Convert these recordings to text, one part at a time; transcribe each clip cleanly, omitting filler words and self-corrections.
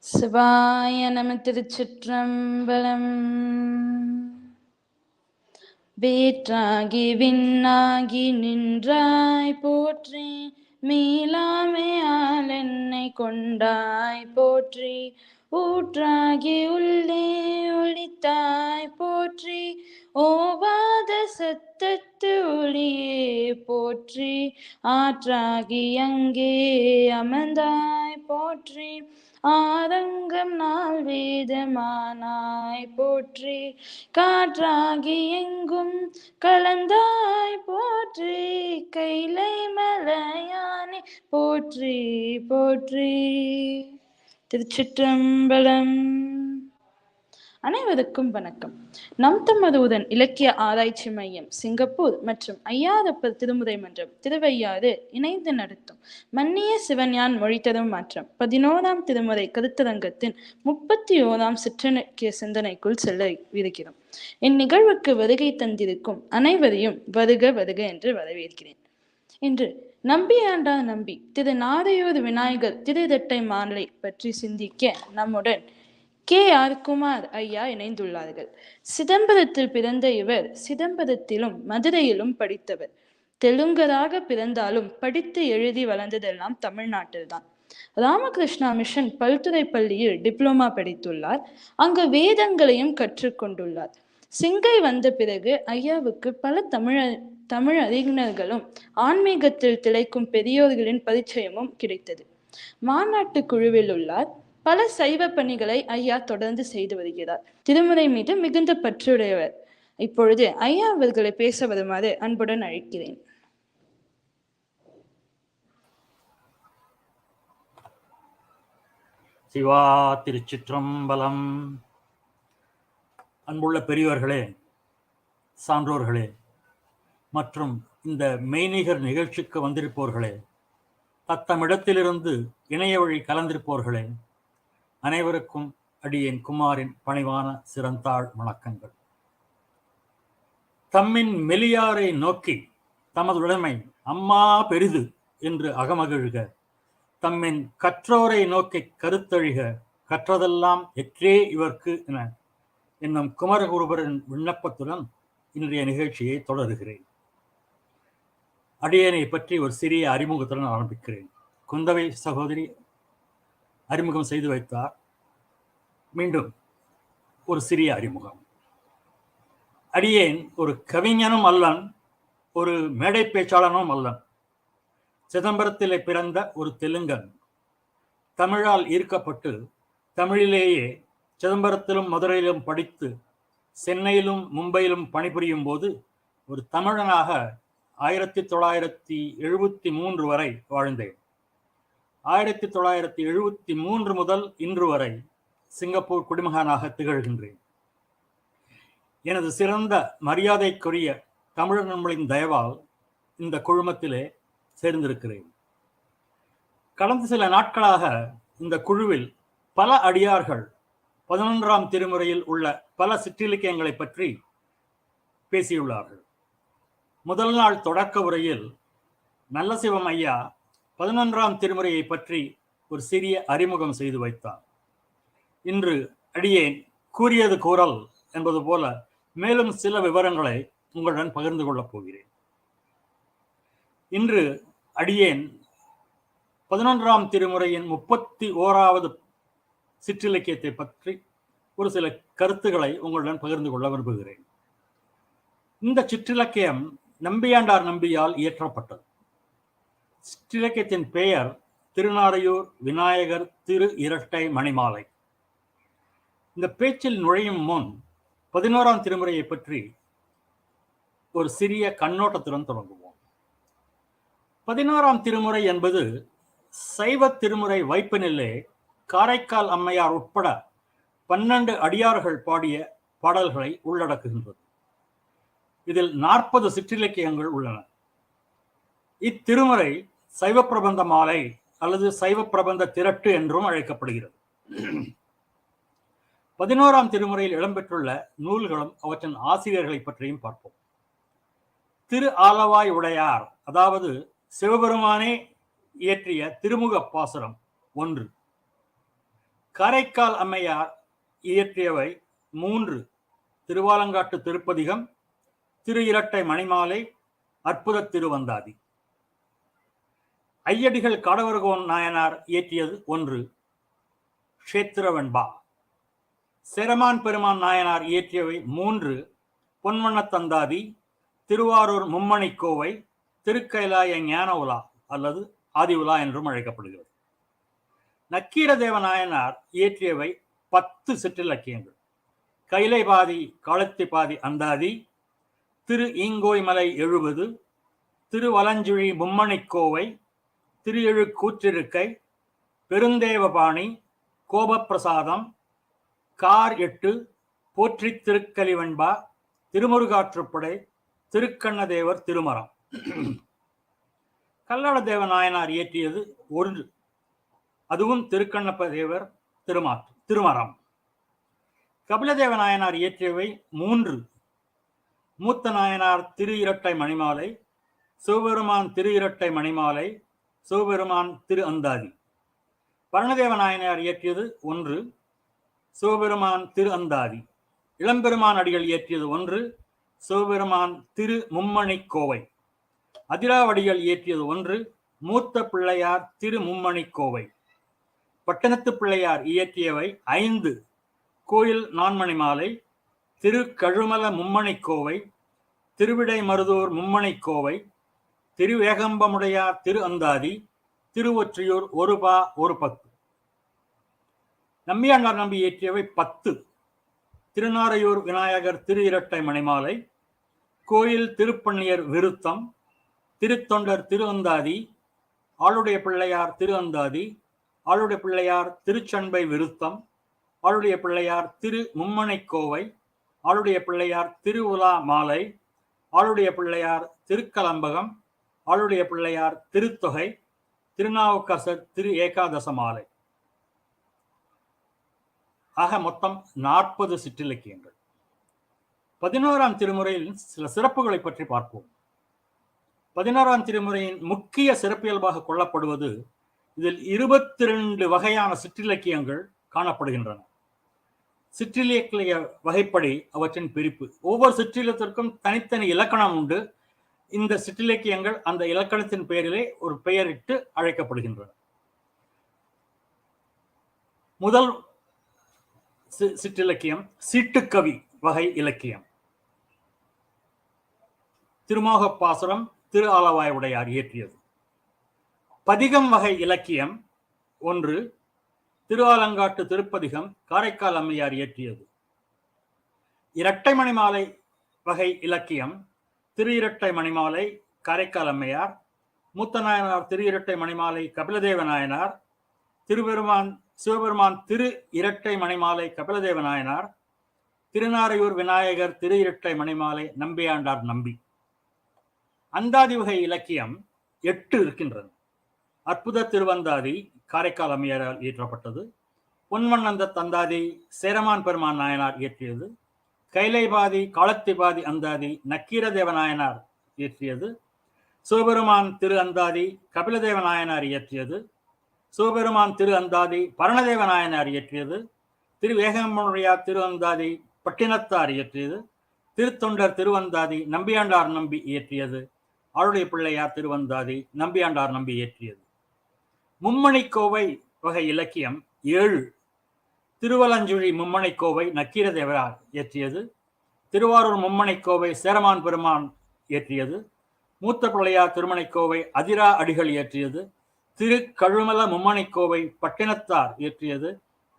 சிவாய நம. திருச்சிற்றம்பலம். வேற்றாகி விண்ணாகி நின்றாய் போற்றி, மீளாமையால் என்னை கொண்டாய் போற்றி. ஊற்றாகி உள்ளே ஒளித்தாய் போற்றி, ஓவாத சத்தத்து ஒளியே போற்றி. ஆற்றாகி அங்கே அமர்ந்தாய் போற்றி, ஆரங்கம் நாள் வேதமானாய் போற்றி. காற்றாகி எங்கும் கலந்தாய் போற்றி, கைலை மலையானே போற்றி போற்றி. திருச்சிற்றம்பலம். அனைவருக்கும் வணக்கம். நம் தமதூதன் இலக்கிய ஆராய்ச்சி மையம் சிங்கப்பூர் மற்றும் ஐயாரப்பர் திருமுறை மன்றம் திருவையாறு இணைந்து நடத்தும் மன்னிய சிவஞான் மொழி தரும் மாற்றம் 11ஆம் திருமுறை கருத்தரங்கத்தின் 31ஆம் சிற்றிலக்கிய சிந்தனைக்குள் செல்ல இருக்கிறோம். இந்நிகழ்வுக்கு வருகை தந்திருக்கும் அனைவரையும் வருக வருக என்று வரவேற்கிறேன். இன்று நம்பியாண்டார் நம்பி திரு நாரையூர் விநாயகர் திருதட்டை மாலை பற்றி சிந்திக்க நம்முடன் K.R. குமார் ஐயா இணைந்துள்ளார்கள். சிதம்பரத்தில் பிறந்த இவர் சிதம்பரத்திலும் மதுரையிலும் படித்தவர். தெலுங்கராக பிறந்தாலும் படித்து எழுதி வளர்ந்ததெல்லாம் தமிழ்நாட்டில்தான். ராமகிருஷ்ணா மிஷன் பல்துறை பள்ளியில் டிப்ளமா படித்துள்ளார். அங்கு வேதங்களையும் கற்றுக்கொண்டுள்ளார். சிங்கை வந்த பிறகு ஐயாவுக்கு பல தமிழ் அறிஞர்களும் ஆன்மீகத்தில் திளைக்கும் பெரியோர்களின் பரிச்சயமும் கிடைத்தது. மாநாட்டு குழுவில் உள்ளார். பல சைவ பணிகளை ஐயா தொடர்ந்து செய்து வருகிறார். திருமுறை மீது மிகுந்த பற்றுடையவர். இப்பொழுது ஐயா அவர்களை பேச வருமாறு அன்புடன் அழைக்கிறேன். சிவா திருச்சிற்றம்பலம். அன்புள்ள பெரியவர்களே, சான்றோர்களே மற்றும் இந்த மெய்நிகர் நிகழ்ச்சிக்கு வந்திருப்போர்களே, தத்தமிடத்திலிருந்து இணைய வழி கலந்திருப்போர்களே, அனைவருக்கும் அடியேன் குமாரின் பணிவான சிறந்தாள் வணக்கங்கள். தம்மின் மெலியாரை நோக்கி தமது உடைமை அம்மா பெரிது என்று அகமகிழ்க, தம்மின் கற்றோரை நோக்கி கருத்தழிக, கற்றதெல்லாம் எற்றே இவர்க்கு என என்னும் குமரகுருபரின் விண்ணப்பத்துடன் இன்றைய நிகழ்ச்சியை தொடருகிறேன். அடியேனை பற்றி ஒரு சிறிய அறிமுகத்துடன் ஆரம்பிக்கிறேன். குந்தவை சகோதரி அறிமுகம் செய்து வைத்தார். மீண்டும் ஒரு சிறிய அறிமுகம். அடியேன் ஒரு கவிஞனும் அல்லன், ஒரு மேடை பேச்சாளனும் அல்லன். சிதம்பரத்திலே பிறந்த ஒரு தெலுங்கன். தமிழால் ஈர்க்கப்பட்டு தமிழிலேயே சிதம்பரத்திலும் மதுரையிலும் படித்து சென்னையிலும் மும்பையிலும் பணிபுரியும் போது ஒரு தமிழனாக 1973 வரை வாழ்ந்தேன். 1973 முதல் இன்று வரை சிங்கப்பூர் குடிமகனாக திகழ்கின்றேன். எனது சிறந்த மரியாதைக்குரிய தமிழர் நண்பர்களின் தயவால் இந்த குழுமத்திலே சேர்ந்திருக்கிறேன். கடந்த சில நாட்களாக இந்த குழுவில் பல அடியார்கள் 11ஆம் திருமுறையில் உள்ள பல சிற்றிலக்கியங்களை பற்றி பேசியுள்ளார்கள். முதல் நாள் தொடக்க உரையில் நல்லசிவம் ஐயா 11ஆம் திருமுறையை பற்றி ஒரு சிறிய அறிமுகம் செய்து வைத்தார். இன்று அடியேன் கூறியது கூறல் என்பது போல மேலும் சில விவரங்களை உங்களுடன் பகிர்ந்து கொள்ளப் போகிறேன். இன்று அடியேன் 11ஆம் திருமுறையின் 31வது சிற்றிலக்கியத்தை பற்றி ஒரு சில கருத்துக்களை உங்களுடன் பகிர்ந்து கொள்ள விரும்புகிறேன். இந்த சிற்றிலக்கியம் நம்பியாண்டார் நம்பியால் இயற்றப்பட்டது. சிற்றிலக்கியத்தின் பெயர் திருநாரையூர் விநாயகர் திரு இரட்டை மணிமாலை. இந்த பேச்சில் நுழையும் முன் 11ஆம் திருமுறையை பற்றி ஒரு சிறிய கண்ணோட்டத்துடன் தொடங்குவோம். 11ஆம் திருமுறை என்பது சைவ திருமுறை வைப்பினிலே காரைக்கால் அம்மையார் உட்பட 12 அடியார்கள் பாடிய பாடல்களை உள்ளடக்குகின்றது. இதில் 40 சிற்றிலக்கியங்கள் உள்ளன. இத்திருமுறை சைவ பிரபந்த மாலை அல்லது சைவ பிரபந்த திரட்டு என்றும் அழைக்கப்படுகிறது. 11ஆம் திருமுறையில் இடம்பெற்றுள்ள நூல்களும் அவற்றின் ஆசிரியர்களை பற்றியும் பார்ப்போம். திரு ஆலவாய் உடையார், அதாவது சிவபெருமானே இயற்றிய திருமுக பாசுரம் 1. காரைக்கால் அம்மையார் இயற்றியவை 3: திருவாலங்காட்டு திருப்பதிகம், திரு இரட்டை மணிமாலை, அற்புத திருவந்தாதி. ஐயடிகள் காடவர்கோன் நாயனார் இயற்றியது 1: க்ஷேத்திரவெண்பா. சேரமான் பெருமான் நாயனார் இயற்றியவை 3: பொன்வண்ணத்தந்தாதி, திருவாரூர் மும்மணிக்கோவை, திருக்கைலாய ஞான உலா அல்லது ஆதி உலா என்றும் அழைக்கப்படுகிறது. நக்கீரதேவ நாயனார் இயற்றியவை 10 சிற்றிலக்கியங்கள். கைலை பாதி காலத்தி பாதி அந்தாதி, திரு ஈங்கோய்மலை 70, திருவலஞ்சுழி மும்மணிக்கோவை, திரு எழு கூற்றிருக்கை, பெருந்தேவபாணி, கோபப்பிரசாதம், கார் 8, போற்றி திருக்கலிவெண்பா, திருமுருகாற்றுப்படை, திருக்கண்ணதேவர் திருமரம். கல்லடதேவ நாயனார் இயற்றியது 1: அதுவும் திருக்கண்ணப்ப தேவர் திருமரம். கபிலதேவ நாயனார் இயற்றியவை 3: மூத்த நாயனார் திரு இரட்டை மணிமாலை, சிவபெருமான் திரு இரட்டை மணிமாலை, சிவபெருமான் திரு அந்தாதி. பரணதேவ நாயனார் இயற்றியது 1: சிவபெருமான் திரு அந்தாதி. இளம்பெருமான் அடிகள் இயற்றியது 1: சிவபெருமான் திரு மும்மணிக்கோவை. அதிராவடிகள் இயற்றியது 1: மூத்த பிள்ளையார் திரு மும்மணிக்கோவை. பட்டணத்து பிள்ளையார் இயற்றியவை 5: கோயில் நான்மணிமாலை, திரு கழுமல மும்மணிக்கோவை, திருவிடை மருதூர் மும்மணிக்கோவை, திருவேகம்பமுடையார் திரு அந்தாதி, திருவொற்றியூர் 1 பா 1 பத்து. நம்பியாண்டார் நம்பி இயற்றியவை 10: திருநாரையூர் விநாயகர் திரு இரட்டை மணிமாலை, கோயில் திருப்பண்ணியர் விருத்தம், திருத்தொண்டர் திரு அந்தாதி, ஆளுடைய பிள்ளையார் திரு அந்தாதி, ஆளுடைய பிள்ளையார் திருச்சண்பை விருத்தம், ஆளுடைய பிள்ளையார் திரு மும்மணிக்கோவை, ஆளுடைய பிள்ளையார் திரு உலா மாலை, ஆளுடைய பிள்ளையார் திருக்கலம்பகம், ஆளுடைய பிள்ளையார் திருத்தொகை, திருநாவுக்கரசர் திரு ஏகாதச மாலை. ஆக மொத்தம் 40 சிற்றிலக்கியங்கள். 11ஆம் திருமுறையில் சில சிறப்புகளை பற்றி பார்ப்போம். 11ஆம் திருமுறையின் முக்கிய சிறப்பியல்பாக கொள்ளப்படுவது இதில் 22 வகையான சிற்றிலக்கியங்கள் காணப்படுகின்றன. சிற்றிலக்கிய வகைப்படி அவற்றின் பிரிப்பு. ஒவ்வொரு சிற்றிலத்திற்கும் தனித்தனி இலக்கணம் உண்டு. இந்த சிற்றிலக்கியங்கள் அந்த இலக்கணத்தின் பெயரிலே ஒரு பெயரிட்டு அழைக்கப்படுகின்றன. முதல் சிற்றிலக்கியம் சீட்டுக்கவி வகை இலக்கியம். திருமோகப்பாசுரம் திரு ஆலவாய் உடையார் இயற்றியது. பதிகம் வகை இலக்கியம் 1: திருவாலங்காட்டு திருப்பதிகம், காரைக்கால் அம்மையார் இயற்றியது. இரட்டை மணிமாலை வகை இலக்கியம் திரு இரட்டை மணிமாலை, காரைக்கால் அம்மையார். மூத்த நாயனார் திரு இரட்டை மணிமாலை, கபிலதேவ நாயனார். சிவபெருமான் திரு இரட்டை மணிமாலை, கபிலதேவ நாயனார். திருநாரையூர் விநாயகர் திரு இரட்டை மணிமாலை, நம்பியாண்டார் நம்பி. அந்தாதி வகை இலக்கியம் 8 இருக்கின்றன. அற்புத திருவந்தாதி காரைக்கால் அம்மையாரால் இயற்றப்பட்டது. பொன்வண்ணந்த தந்தாதி சேரமான் பெருமான் நாயனார் இயற்றியது. கைலை பாதி காலத்தி பாதி அந்தாதி நக்கீரதேவ நாயனார் இயற்றியது. சிவபெருமான் திரு அந்தாதி கபிலதேவ நாயனார் இயற்றியது. சிவபெருமான் திரு அந்தாதி பரணதேவ நாயனார் இயற்றியது. திரு வேகம்பமுடையார் திரு அந்தாதி பட்டினத்தார் இயற்றியது. திருத்தொண்டர் திருவந்தாதி நம்பியாண்டார் நம்பி இயற்றியது. ஆளுடைய பிள்ளையார் திருவந்தாதி நம்பியாண்டார் நம்பி இயற்றியது. மும்மணிக்கோவை வகை இலக்கியம் 7: திருவலஞ்சுழி மும்மணிக்கோவை நக்கீரதேவரார் இயற்றியது. திருவாரூர் மும்மணிக்கோவை சேரமான் பெருமான் இயற்றியது. மூத்த பிள்ளையார் திருமணிக்கோவை அதிரா அடிகள் இயற்றியது. திரு கழுமல மும்மணிக்கோவை பட்டினத்தார் இயற்றியது.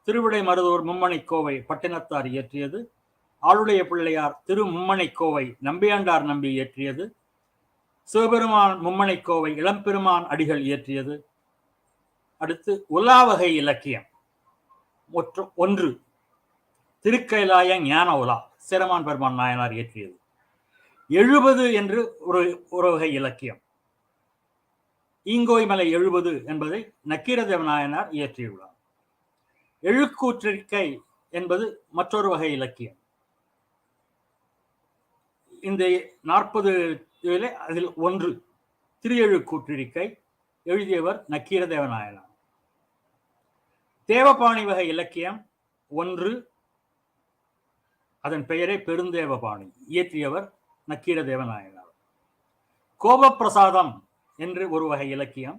திருவிடை மருதூர் மும்மணிக்கோவை பட்டினத்தார் இயற்றியது. ஆளுடைய பிள்ளையார் திரு மும்மணிக்கோவை நம்பியாண்டார் நம்பி இயற்றியது. சிவபெருமான் மும்மணிக்கோவை இளம்பெருமான் அடிகள் இயற்றியது. அடுத்து உலாவகை இலக்கியம் 1: திருக்கைலாய ஞான உலா, சேரமான் பெருமான் நாயனார் இயற்றியது. 70 என்று ஒரு வகை இலக்கியம். ஈங்கோய்மலை 70 என்பதை நக்கீரதேவ நாயனார் இயற்றியுள்ளார். எழுக்கூற்றிருக்கை என்பது மற்றொரு வகை இலக்கியம். இந்த 40 அதில் 1 திரு எழுக்கூற்றிருக்கை, எழுதியவர் நக்கீரதேவ நாயனார். தேவபாணி வகை இலக்கியம் 1, அதன் பெயரே பெருந்தேவபாணி, இயற்றியவர் நக்கீர தேவநாயனார். கோபப்பிரசாதம் என்று ஒரு வகை இலக்கியம்,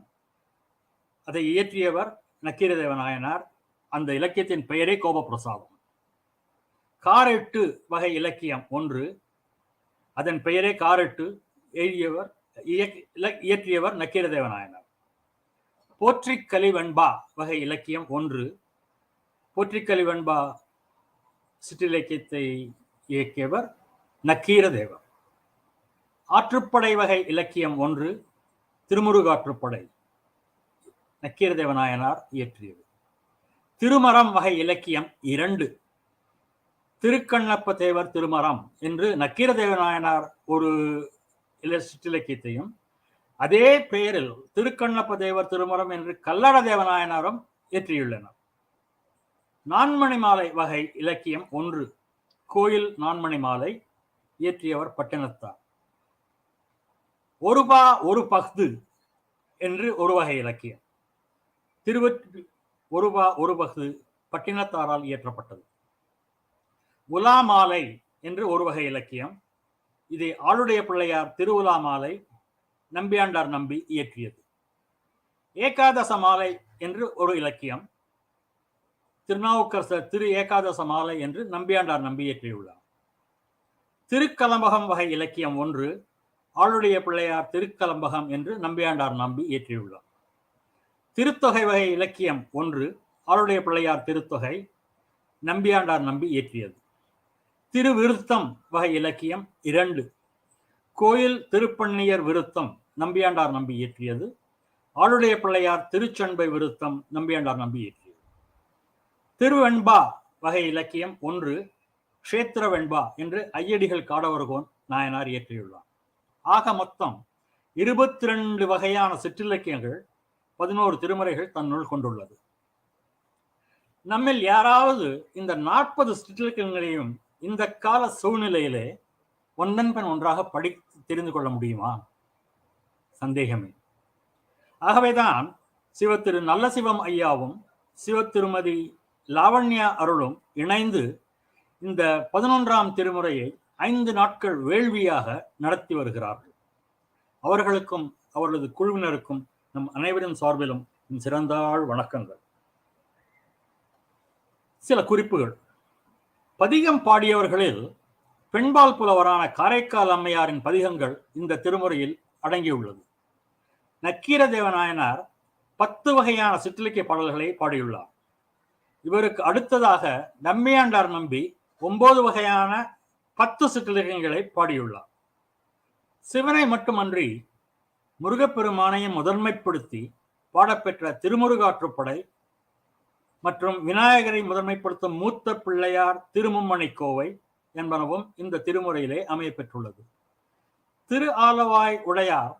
அதை இயற்றியவர் நக்கீர தேவநாயனார். அந்த இலக்கியத்தின் பெயரே கோபப்பிரசாதம். காரெட்டு வகை இலக்கியம் 1, அதன் பெயரே காரெட்டு, இயற்றியவர் நக்கீர தேவநாயனார். போற்றிக்கலிவெண்பா வகை இலக்கியம் 1, போற்றிக்கலிவெண்பா சிற்றிலக்கியத்தை இயக்கியவர் நக்கீரதேவர். ஆற்றுப்படை வகை இலக்கியம் 1, திருமுருகாற்றுப்படை, நக்கீரதேவநாயனார் இயற்றியது. திருமரம் வகை இலக்கியம் 2, திருக்கண்ணப்ப தேவர் திருமரம் என்று நக்கீரதேவநாயனார் ஒரு சிற்றிலக்கியத்தையும், அதே பெயரில் திருக்கண்ணப்ப தேவர் திருமரம் என்று கல்லட தேவநாயனாரும் இயற்றியுள்ளனர். நான்மணி மாலை வகை இலக்கியம் 1, கோயில் நான்மணி மாலை, இயற்றியவர் பட்டினத்தார். ஒருபா ஒரு பஃது என்று ஒரு வகை இலக்கியம், ஒருபா ஒரு பஃது பட்டினத்தாரால் இயற்றப்பட்டது. உலாமாலை என்று ஒரு வகை இலக்கியம், இதை ஆளுடைய பிள்ளையார் திருவுலாமாலை நம்பியாண்டார் நம்பி இயற்றியது. ஏகாதச மாலை என்று ஒரு இலக்கியம், திருநாவுக்கரசர் திரு ஏகாதச மாலை என்று நம்பியாண்டார் நம்பி இயற்றியுள்ளார். திருக்கலம்பகம் வகை இலக்கியம் 1, ஆளுடைய பிள்ளையார் திருக்கலம்பகம் என்று நம்பியாண்டார் நம்பி இயற்றியுள்ளார். திருத்தொகை வகை இலக்கியம் 1, ஆளுடைய பிள்ளையார் திருத்தொகை, நம்பியாண்டார் நம்பி இயற்றியது. திருவிருத்தம் வகை இலக்கியம் 2, கோயில் திருப்பண்ணியர் விருத்தம், நம்பியாண்டார் நம்பி இயற்றியது. ஆளுடைய பிள்ளையார் திருச்சண்பை விருத்தம், நம்பியாண்டார் நம்பி இயற்றியது. திருவெண்பா வகை இலக்கியம் 1, க்ஷேத்திர வெண்பா என்று ஐயடிகள் காடவர்கோன் நாயனார் இயற்றியுள்ளார். ஆக மொத்தம் 22 வகையான சிற்றிலக்கியங்கள், 11 திருமுறைகள் தன்னுள் கொண்டுள்ளது. நம்மில் யாராவது இந்த 40 சிற்றிலக்கியங்களையும் இந்த கால சூழ்நிலையிலே ஒன்றன் பின் ஒன்றாக படித்து தெரிந்து கொள்ள முடியுமா? சந்தேகமே. ஆகவேதான் சிவத்திரு நல்ல சிவம் ஐயாவும் சிவத்திருமதி லாவண்யா அருளும் இணைந்து இந்த 11ஆம் திருமுறையை 5 நாட்கள் வேள்வியாக நடத்தி வருகிறார்கள். அவர்களுக்கும் அவர்களது குழுவினருக்கும் நம் அனைவரின் சார்பிலும் சிறந்தாள் வணக்கங்கள். சில குறிப்புகள். பதிகம் பாடியவர்களில் பெண்பால் புலவரான காரைக்கால் அம்மையாரின் பதிகங்கள் இந்த திருமுறையில் அடங்கியுள்ளது. நக்கீர தேவநாயனார் 10 வகையான சிற்றிலக்கிய பாடல்களை பாடியுள்ளார். இவருக்கு அடுத்ததாக நம்பியாண்டார் நம்பி 9 வகையான 10 சிற்றிலக்கியங்களை பாடியுள்ளார். சிவனை மட்டுமன்றி முருகப்பெருமானையும் முதன்மைப்படுத்தி பாடப்பெற்ற திருமுருகாற்றுப்படை மற்றும் விநாயகரை முதன்மைப்படுத்தும் மூத்த பிள்ளையார் திருமும்மணி கோவை என்பனவும் இந்த திருமுறையிலே அமையப்பெற்றுள்ளது. திரு ஆலவாய் உடையார்,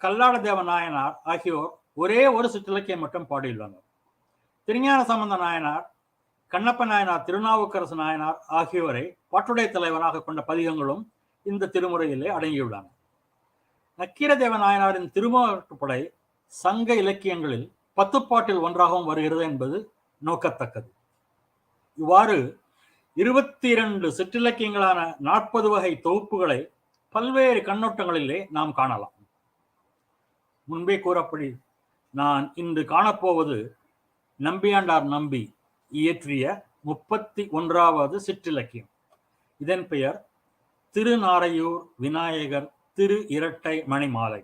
கல்லாட தேவ நாயனார் ஆகியோர் ஒரே ஒரு சிற்றிலக்கியம் மட்டும் பாடியுள்ளனர். திருஞான சம்பந்த நாயனார், கண்ணப்ப நாயனார், திருநாவுக்கரசு நாயனார் ஆகியோரை பாட்டுடை தலைவராக கொண்ட பதிகங்களும் இந்த திருமுறையிலே அடங்கியுள்ளன. நக்கீரதேவ நாயனாரின் திருமுருகாற்றுப்படை சங்க இலக்கியங்களில் 10 பாட்டில் ஒன்றாகவும் வருகிறது என்பது நோக்கத்தக்கது. இவ்வாறு 22 சிற்றிலக்கியங்களான 40 வகை தொகுப்புகளை பல்வேறு கண்ணோட்டங்களிலே நாம் காணலாம். முன்பே கூறப்படி நான் இன்று காணப்போவது நம்பியாண்டார் நம்பி இயற்றிய 31வது சிற்றிலக்கியம். இதன் பெயர் திருநாரையூர் விநாயகர் திரு இரட்டை மணிமாலை.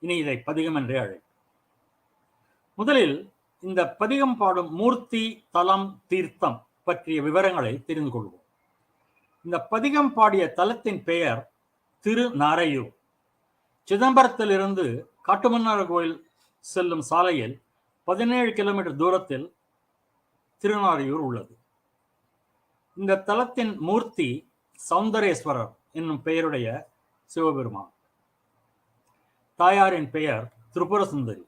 இனி இதை பதிகம் என்றே அழை. முதலில் இந்த பதிகம் பாடும் மூர்த்தி, தலம், தீர்த்தம் பற்றிய விவரங்களை தெரிந்து கொள்வோம். இந்த பதிகம் பாடிய தலத்தின் பெயர் திருநாரையூர். சிதம்பரத்திலிருந்து காட்டுமன்னார் கோயில் செல்லும் சாலையில் 17 கிலோமீட்டர் தூரத்தில் திருநாரையூர் உள்ளது. இந்த தலத்தின் மூர்த்தி சௌந்தரேஸ்வரர் என்னும் பெயருடைய சிவபெருமான். தாயாரின் பெயர் திரிபுர சுந்தரி.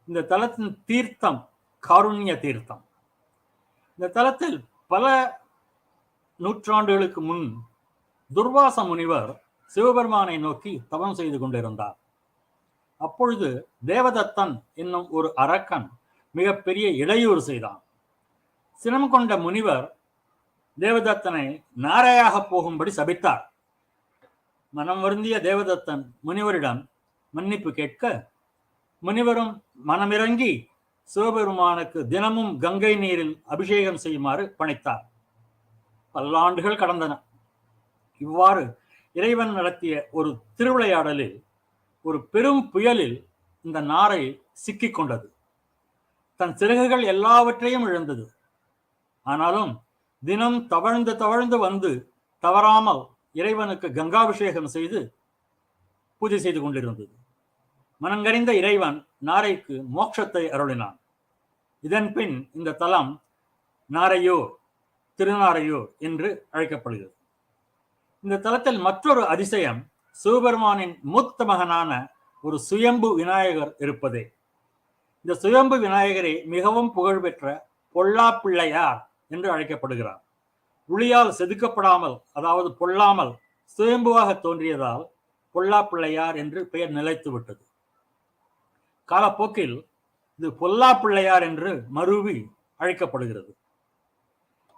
இந்த தலத்தின் தீர்த்தம் காருண்ய தீர்த்தம். இந்த தலத்தில் பல நூற்றாண்டுகளுக்கு முன் துர்வாச முனிவர் சிவபெருமானை நோக்கி தவம் செய்து கொண்டிருந்தார். அப்பொழுது தேவதத்தன் என்னும் ஒரு அரக்கன் மிகப்பெரிய இடையூறு செய்தான். சினம் கொண்ட முனிவர் தேவதத்தனை நாரையாக போகும்படி சபித்தார். மனம் வருந்திய தேவதத்தன் முனிவரிடம் மன்னிப்பு கேட்க, முனிவரும் மனமிறங்கி சிவபெருமானுக்கு தினமும் கங்கை நீரில் அபிஷேகம் செய்யுமாறு பணித்தார். பல்லாண்டுகள் கடந்தன. இவ்வாறு இறைவன் நடத்திய ஒரு திருவிளையாடலில் ஒரு பெரும் புயலில் இந்த நாரை சிக்கிக் கொண்டது. தன் சிறகுகள் எல்லாவற்றையும் இழந்தது. ஆனாலும் தினம் தவழ்ந்து தவழ்ந்து வந்து தவறாமல் இறைவனுக்கு கங்காபிஷேகம் செய்து பூஜை செய்து கொண்டிருந்தது. மனங்கறிந்த இறைவன் நாரைக்கு மோட்சத்தை அருளினான். இதன் பின் இந்த தலம் நாரையூர், திருநாரையூர் என்று அழைக்கப்படுகிறது. இந்த தலத்தில் மற்றொரு அதிசயம் சிவபெருமானின் மூத்த மகனான ஒரு சுயம்பு விநாயகர் இருப்பதே. இந்த சுயம்பு விநாயகரே மிகவும் புகழ்பெற்ற பொல்லா பிள்ளையார் என்று அழைக்கப்படுகிறார். உளியால் செதுக்கப்படாமல், அதாவது பொல்லாமல் சுயம்புவாக தோன்றியதால் பொல்லா பிள்ளையார் என்று பெயர் நிலைத்து விட்டது. காலப்போக்கில் இது பொல்லா பிள்ளையார் என்று மருவி அழைக்கப்படுகிறது.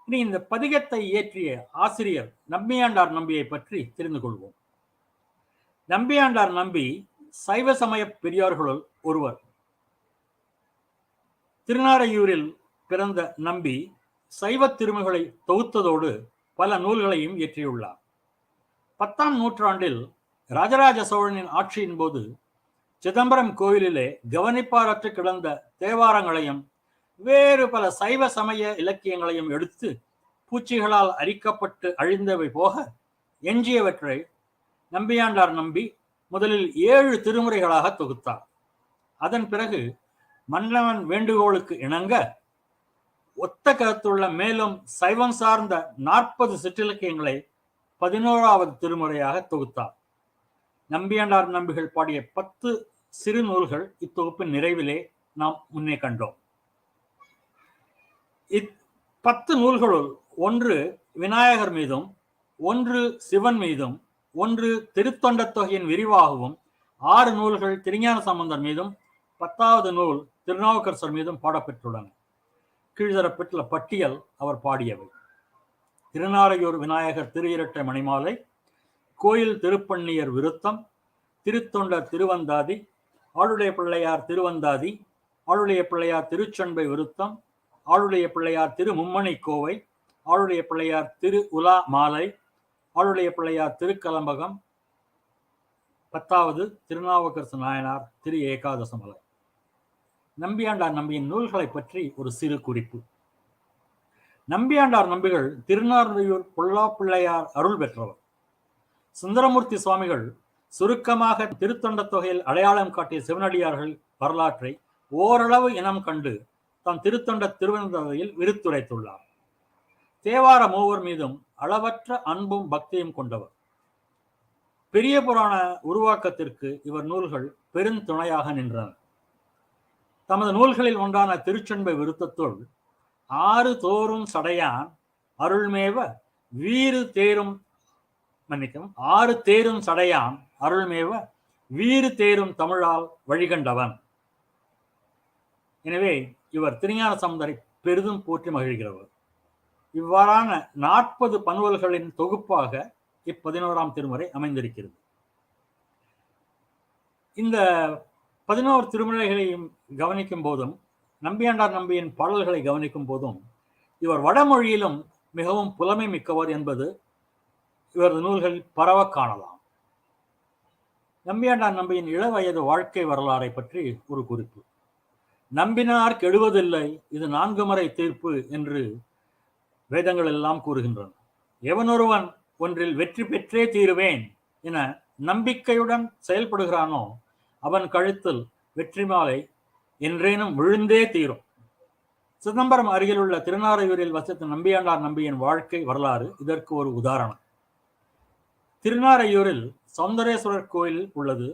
இனி இந்த பதிகத்தை இயற்றிய ஆசிரியர் நம்பியாண்டார் நம்பியை பற்றி தெரிந்து கொள்வோம். நம்பியாண்டார் நம்பி சைவ சமய பெரியோர்களுள் ஒருவர். திருநாரையூரில் பிறந்த நம்பி சைவ திருமகளை தொகுத்ததோடு பல நூல்களையும் இயற்றியுள்ளார். 10ஆம் நூற்றாண்டில் ராஜராஜ சோழனின் ஆட்சியின் போது சிதம்பரம் கோயிலிலே கவனிப்பாரற்று கிடந்த தேவாரங்களையும் வேறு பல சைவ சமய இலக்கியங்களையும் எடுத்து பூச்சிகளால் அரிக்கப்பட்டு அழிந்தவை போக எஞ்சியவற்றை நம்பியாண்டார் நம்பி முதலில் 7 திருமுறைகளாக தொகுத்தார். அதன் பிறகு மன்னவன் வேண்டுகோளுக்கு இணங்க ஒத்த கருத்துள்ள மேலும் சைவம் சார்ந்த 40 சிற்றிலக்கியங்களை 11வது திருமுறையாக தொகுத்தார். நம்பியாண்டார் நம்பிகள் பாடிய 10 சிறு நூல்கள் இத்தொகுப்பின் நிறைவிலே நாம் முன்னே கண்டோம். 10 நூல்களுள் ஒன்று விநாயகர் மீதும், ஒன்று சிவன் மீதும், ஒன்று திருத்தொண்ட தொகையின் விரிவாகவும், 6 நூல்கள் திருஞான சம்பந்தர் மீதும், 10வது நூல் திருநாவுக்கரசர் மீதும் பாடப்பெற்றுள்ளன. கீழ்தரப்பெற்றுள்ள பட்டியல் அவர் பாடியவை: திருநாரையூர் விநாயகர் திரு இரட்டை மணிமாலை, கோயில் திருப்பண்ணியர் விருத்தம், திருத்தொண்டர் திருவந்தாதி, ஆளுடைய பிள்ளையார் திருவந்தாதி, ஆளுடைய பிள்ளையார் திருச்சண்பை விருத்தம், ஆளுடைய பிள்ளையார் திரு மும்மணி கோவை, ஆளுடைய பிள்ளையார் திரு உலா மாலை, ஆளுடைய பிள்ளையார் திருக்கலம்பகம், 10வது திருநாவுக்கரசு நாயனார் திரு ஏகாதசமலை. நம்பியாண்டார் நம்பியின் நூல்களை பற்றி ஒரு சிறு குறிப்பு. நம்பியாண்டார் நம்பிகள் திருநாரையூர் பொல்லா பிள்ளையார் அருள் பெற்றவர். சுந்தரமூர்த்தி சுவாமிகள் சுருக்கமாக திருத்தொண்ட தொகையில் அடையாளம் காட்டிய சிவனடியார்கள் வரலாற்றை ஓரளவு இனம் கண்டு தம் திருத்தொண்ட திருவந்தாதியில் விருத்துரைத்துள்ளார். தேவார மூவர் மீதும் அளவற்ற அன்பும் பக்தியும் கொண்டவர். பெரிய புராண உருவாக்கத்திற்கு இவர் நூல்கள் பெருந்துணையாக நின்றன. தமது நூல்களில் ஒன்றான திருச்சண்பை விருத்தத்துள் 6 தோறும் சடையான் அருள்மேவ வீறு தேரும் 6 தேரும் சடையான் அருள்மேவ வீறு தேரும் தமிழால் வழிகண்டவன். எனவே இவர் திருஞான சம்பந்தரை பெரிதும் போற்றி மகிழ்கிறவர். இவ்வாறான 40 பன்வல்களின் தொகுப்பாக 11ஆம் திருமுறை அமைந்திருக்கிறது. இந்த 11 திருமுறைகளையும் கவனிக்கும் போதும், நம்பியாண்டார் நம்பியின் பாடல்களை கவனிக்கும் போதும், இவர் வடமொழியிலும் மிகவும் புலமை மிக்கவர் என்பது இவரது நூல்களில் பரவ காணலாம். நம்பியாண்டார் நம்பியின் இளவயது வாழ்க்கை வரலாறை பற்றி ஒரு குறிப்பு. நம்பினார் கெடுவதில்லை, இது 4 முறை தீர்ப்பு என்று வேதங்கள் எல்லாம் கூறுகின்றன. எவனொருவன் ஒன்றில் வெற்றி பெற்றே தீருவேன் என நம்பிக்கையுடன் செயல்படுகிறானோ அவன் கழுத்தில் வெற்றி மாலை என்றேனும் விழுந்தே தீரும். சிதம்பரம் அருகிலுள்ள திருநாரையூரில் வசித்த நம்பியாண்டார் நம்பியின் வாழ்க்கை வரலாறு இதற்கு ஒரு உதாரணம். திருநாரையூரில் சௌந்தரேஸ்வரர் கோயில் உள்ளது.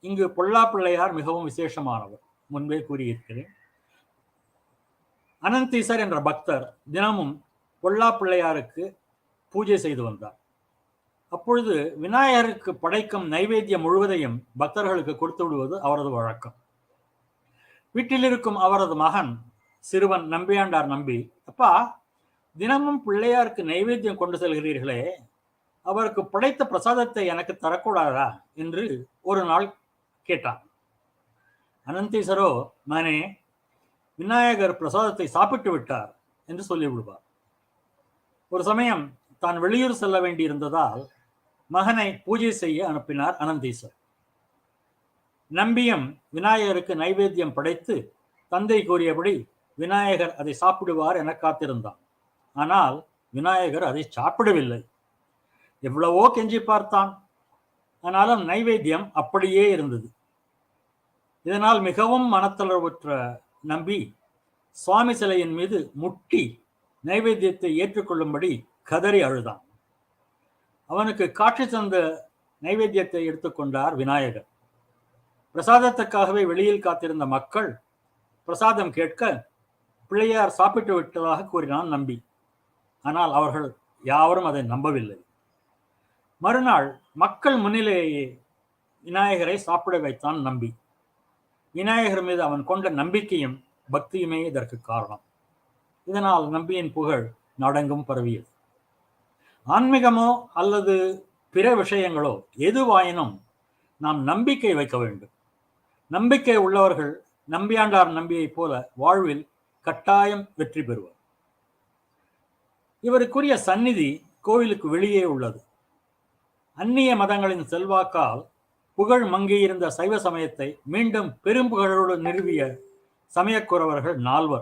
இங்கு பொல்லா பிள்ளையார் மிகவும் விசேஷமானவர், முன்பே கூறியிருக்கிறேன். அனந்தீசர் என்ற பக்தர் தினமும் பொல்லா பிள்ளையாருக்கு பூஜை செய்து வந்தார். அப்பொழுது விநாயகருக்கு படைக்கும் நைவேத்தியம் முழுவதையும் பக்தர்களுக்கு கொடுத்து விடுவது அவரது வழக்கம். வீட்டில் இருக்கும் அவரது மகன் சிறுவன் நம்பியாண்டார் நம்பி, அப்பா, தினமும் பிள்ளையாருக்கு நைவேத்தியம் கொண்டு செல்கிறீர்களே, அவருக்கு படைத்த பிரசாதத்தை எனக்கு தரக்கூடாதா என்று ஒரு நாள் கேட்டான். அனந்தீசரோ, மகனே, விநாயகர் பிரசாதத்தை சாப்பிட்டு விட்டார் என்று சொல்லிவிடுவார். ஒரு சமயம் தான் வெளியூர் செல்ல வேண்டியிருந்ததால் மகனை பூஜை செய்ய அனுப்பினார் அனந்தீசர். நம்பியும் விநாயகருக்கு நைவேத்தியம் படைத்து தந்தை கூறியபடி விநாயகர் அதை சாப்பிடுவார் என காத்திருந்தான். ஆனால் விநாயகர் அதை சாப்பிடவில்லை. எவ்வளவோ கெஞ்சி பார்த்தான். ஆனாலும் நைவேத்தியம் அப்படியே இருந்தது. இதனால் மிகவும் மனத்தளர்வுற்ற நம்பி சுவாமி சிலையின் மீது முட்டி நைவேத்தியத்தை ஏற்றுக்கொள்ளும்படி கதறி அழுதான். அவனுக்கு காட்சி தந்த நைவேத்தியத்தை எடுத்துக்கொண்டார் விநாயகர். பிரசாதத்துக்காகவே வெளியில் காத்திருந்த மக்கள் பிரசாதம் கேட்க பிள்ளையார் சாப்பிட்டு விட்டதாக கூறினான் நம்பி. ஆனால் அவர்கள் யாவரும் அதை நம்பவில்லை. மறுநாள் மக்கள் முன்னிலேயே விநாயகரை சாப்பிட வைத்தான் நம்பி. விநாயகர் மீது அவன் கொண்ட நம்பிக்கையும் பக்தியுமே இதற்கு காரணம். இதனால் நம்பியின் புகழ் நாடெங்கும் பரவியது. ஆன்மீகமோ அல்லது பிற விஷயங்களோ எதுவாயினும் நாம் நம்பிக்கை வைக்க வேண்டும். நம்பிக்கை உள்ளவர்கள் நம்பியாண்டார் நம்பியைப் போல வாழ்வில் கட்டாயம் வெற்றி பெறுவார். இவருக்குரிய சந்நிதி கோவிலுக்கு வெளியே உள்ளது. அந்நிய மதங்களின் செல்வாக்கால் புகழ் மங்கியிருந்த சைவ சமயத்தை மீண்டும் பெரும்புகழோடு நிறுவிய சமயக்குறவர்கள் 4.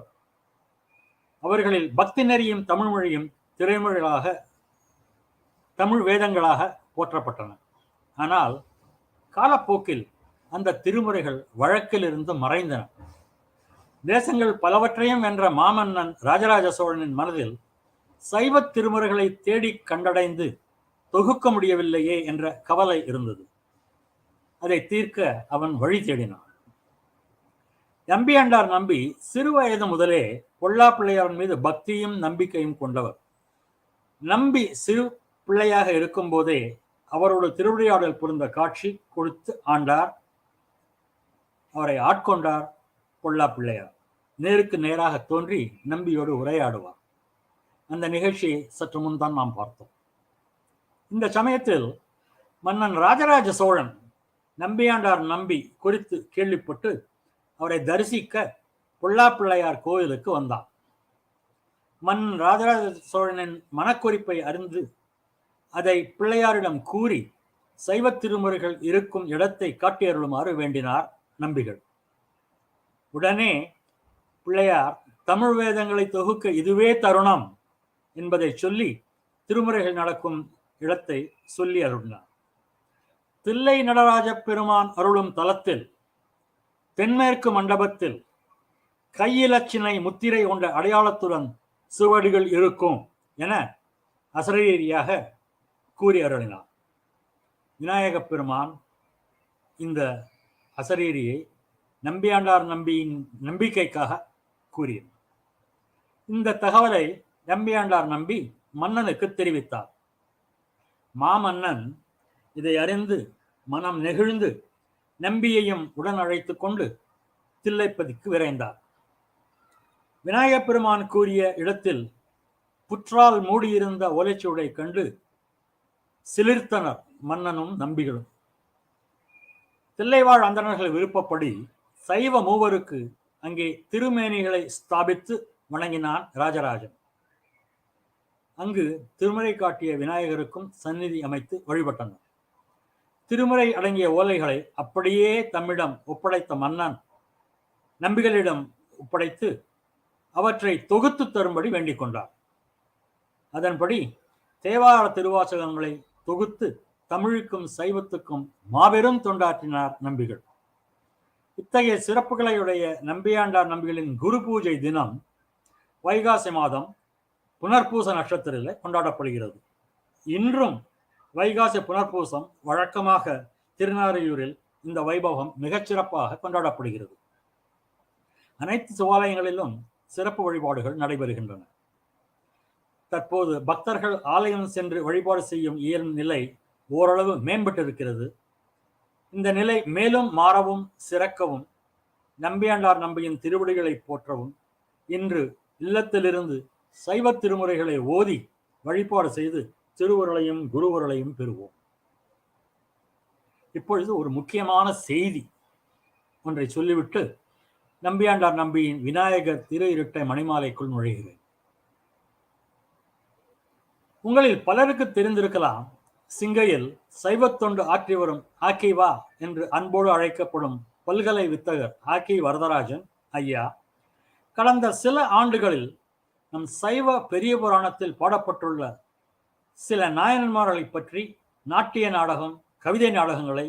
அவர்களில் பக்தி நெறியும் தமிழ் மொழியும் திரைமொழிகளாக, தமிழ் வேதங்களாக போற்றப்பட்டன. ஆனால் காலப்போக்கில் அந்த திருமுறைகள் வழக்கில் இருந்து மறைந்தன. தேசங்கள் பலவற்றையும் வென்ற மாமன்னன் ராஜராஜ சோழனின் மனதில் சைவ திருமுறைகளை தேடி கண்டடைந்து தொகுக்க முடியவில்லையே என்ற கவலை இருந்தது. அதை தீர்க்க அவன் வழி தேடினான். நம்பியாண்டார் நம்பி சிறு வயது முதலே பொல்லா பிள்ளையார் மீது பக்தியும் நம்பிக்கையும் கொண்டவர். நம்பி சிறு பிள்ளையாக இருக்கும் போதே அவரோடு திருவிளையாடல் புரிந்த காட்சி கொடுத்து ஆண்டார். அவரை ஆட்கொண்டார் பொல்லா பிள்ளையார். நேருக்கு நேராக தோன்றி நம்பியோடு உரையாடுவார். அந்த நிகழ்ச்சியை சற்று முன் தான் நாம் பார்த்தோம். இந்த சமயத்தில் மன்னன் ராஜராஜ சோழன் நம்பியாண்டார் நம்பி குறித்து கேள்விப்பட்டு அவரை தரிசிக்க பொல்லா பிள்ளையார் கோயிலுக்கு வந்தான். மன்னன் ராஜராஜ சோழனின் மனக்குறிப்பை அறிந்து அதை பிள்ளையாரிடம் கூறி சைவ திருமுறைகள் இருக்கும் இடத்தை காட்டியருளுமாறு வேண்டினார் நம்பிகள். உடனே பிள்ளையார் தமிழ் வேதங்களை தொகுக்க இதுவே தருணம் என்பதை சொல்லி திருமுறைகள் நடக்கும் இடத்தை சொல்லி அருளினார். தில்லை நடராஜ பெருமான் அருளும் தலத்தில் தென்மேற்கு மண்டபத்தில் கையிலச்சினை முத்திரை கொண்ட அடையாளத்துடன் சுவடிகள் இருக்கும் என அசரீரியாக கூறி அருளினார். விநாயகப் பெருமான் இந்த அசரீரியை நம்பியாண்டார் நம்பியின் நம்பிக்கைக்காக கூறினார். இந்த தகவலை நம்பியாண்டார் நம்பி மன்னனுக்கு தெரிவித்தார். மாமன்னன் இதை அறிந்து மனம் நெகிழ்ந்து நம்பியையும் உடன் அழைத்து கொண்டு தில்லைப்பதிக்கு விரைந்தார். விநாயகப் பெருமான் கூறிய இடத்தில் புற்றால் மூடியிருந்த ஓலைச்சுவடை கண்டு சிலிர்த்தனர் மன்னனும் நம்பிகளும். தில்லைவாழ் அந்தணர்கள் விருப்பப்படி சைவ மூவருக்கு அங்கே திருமேனிகளை ஸ்தாபித்து வணங்கினான் ராஜராஜன். அங்கு திருமுறை காட்டிய விநாயகருக்கும் சந்நிதி அமைத்து வழிபட்டனர். திருமுறை அடங்கிய ஓலைகளை அப்படியே தம்மிடம் ஒப்படைத்த மன்னன் நம்பிகளிடம் ஒப்படைத்து அவற்றை தொகுத்து தரும்படி வேண்டிக் கொண்டார். அதன்படி தேவார திருவாசகங்களை தொகுத்து தமிழுக்கும் சைவத்துக்கும் மாபெரும் தொண்டாற்றினார் நம்பிகள். இத்தகைய சிறப்புகளையுடைய நம்பியாண்டார் நம்பிகளின் குரு பூஜை தினம் வைகாசி மாதம் புனர்பூச நட்சத்திரத்தில் கொண்டாடப்படுகிறது. இன்றும் வைகாசி புனர்பூசம் வழக்கமாக திருநாரையூரில் இந்த வைபவம் மிகச்சிறப்பாக கொண்டாடப்படுகிறது. அனைத்து சிவாலயங்களிலும் சிறப்பு வழிபாடுகள் நடைபெறுகின்றன. தற்போது பக்தர்கள் ஆலயம் சென்று வழிபாடு செய்யும் இயலும் நிலை ஓரளவு மேம்பட்டிருக்கிறது. இந்த நிலை மேலும் மாறவும் சிறக்கவும் நம்பியாண்டார் நம்பியின் திருவடிகளை போற்றவும் இன்று இல்லத்திலிருந்து சைவ திருமுறைகளை ஓதி வழிபாடு செய்து திருவுருளையும் குருவுருளையும் பெறுவோம். இப்பொழுது ஒரு முக்கியமான செய்தி ஒன்றை சொல்லிவிட்டு நம்பியாண்டார் நம்பியின் விநாயகர் திரு இரட்டை மணிமாலைக்குள் நுழைகிறேன். உங்களில் பலருக்கு தெரிந்திருக்கலாம், சிங்கையில் சைவத்தொண்டு ஆற்றி வரும் ஆக்கிவா என்று அன்போடு அழைக்கப்படும் பல்கலை வித்தகர் ஆக்கி வரதராஜன் ஐயா கடந்த சில ஆண்டுகளில் நம் சைவ பெரிய புராணத்தில் பாடப்பட்டுள்ள சில நாயன்மார்களை பற்றி நாட்டிய நாடகம், கவிதை நாடகங்களை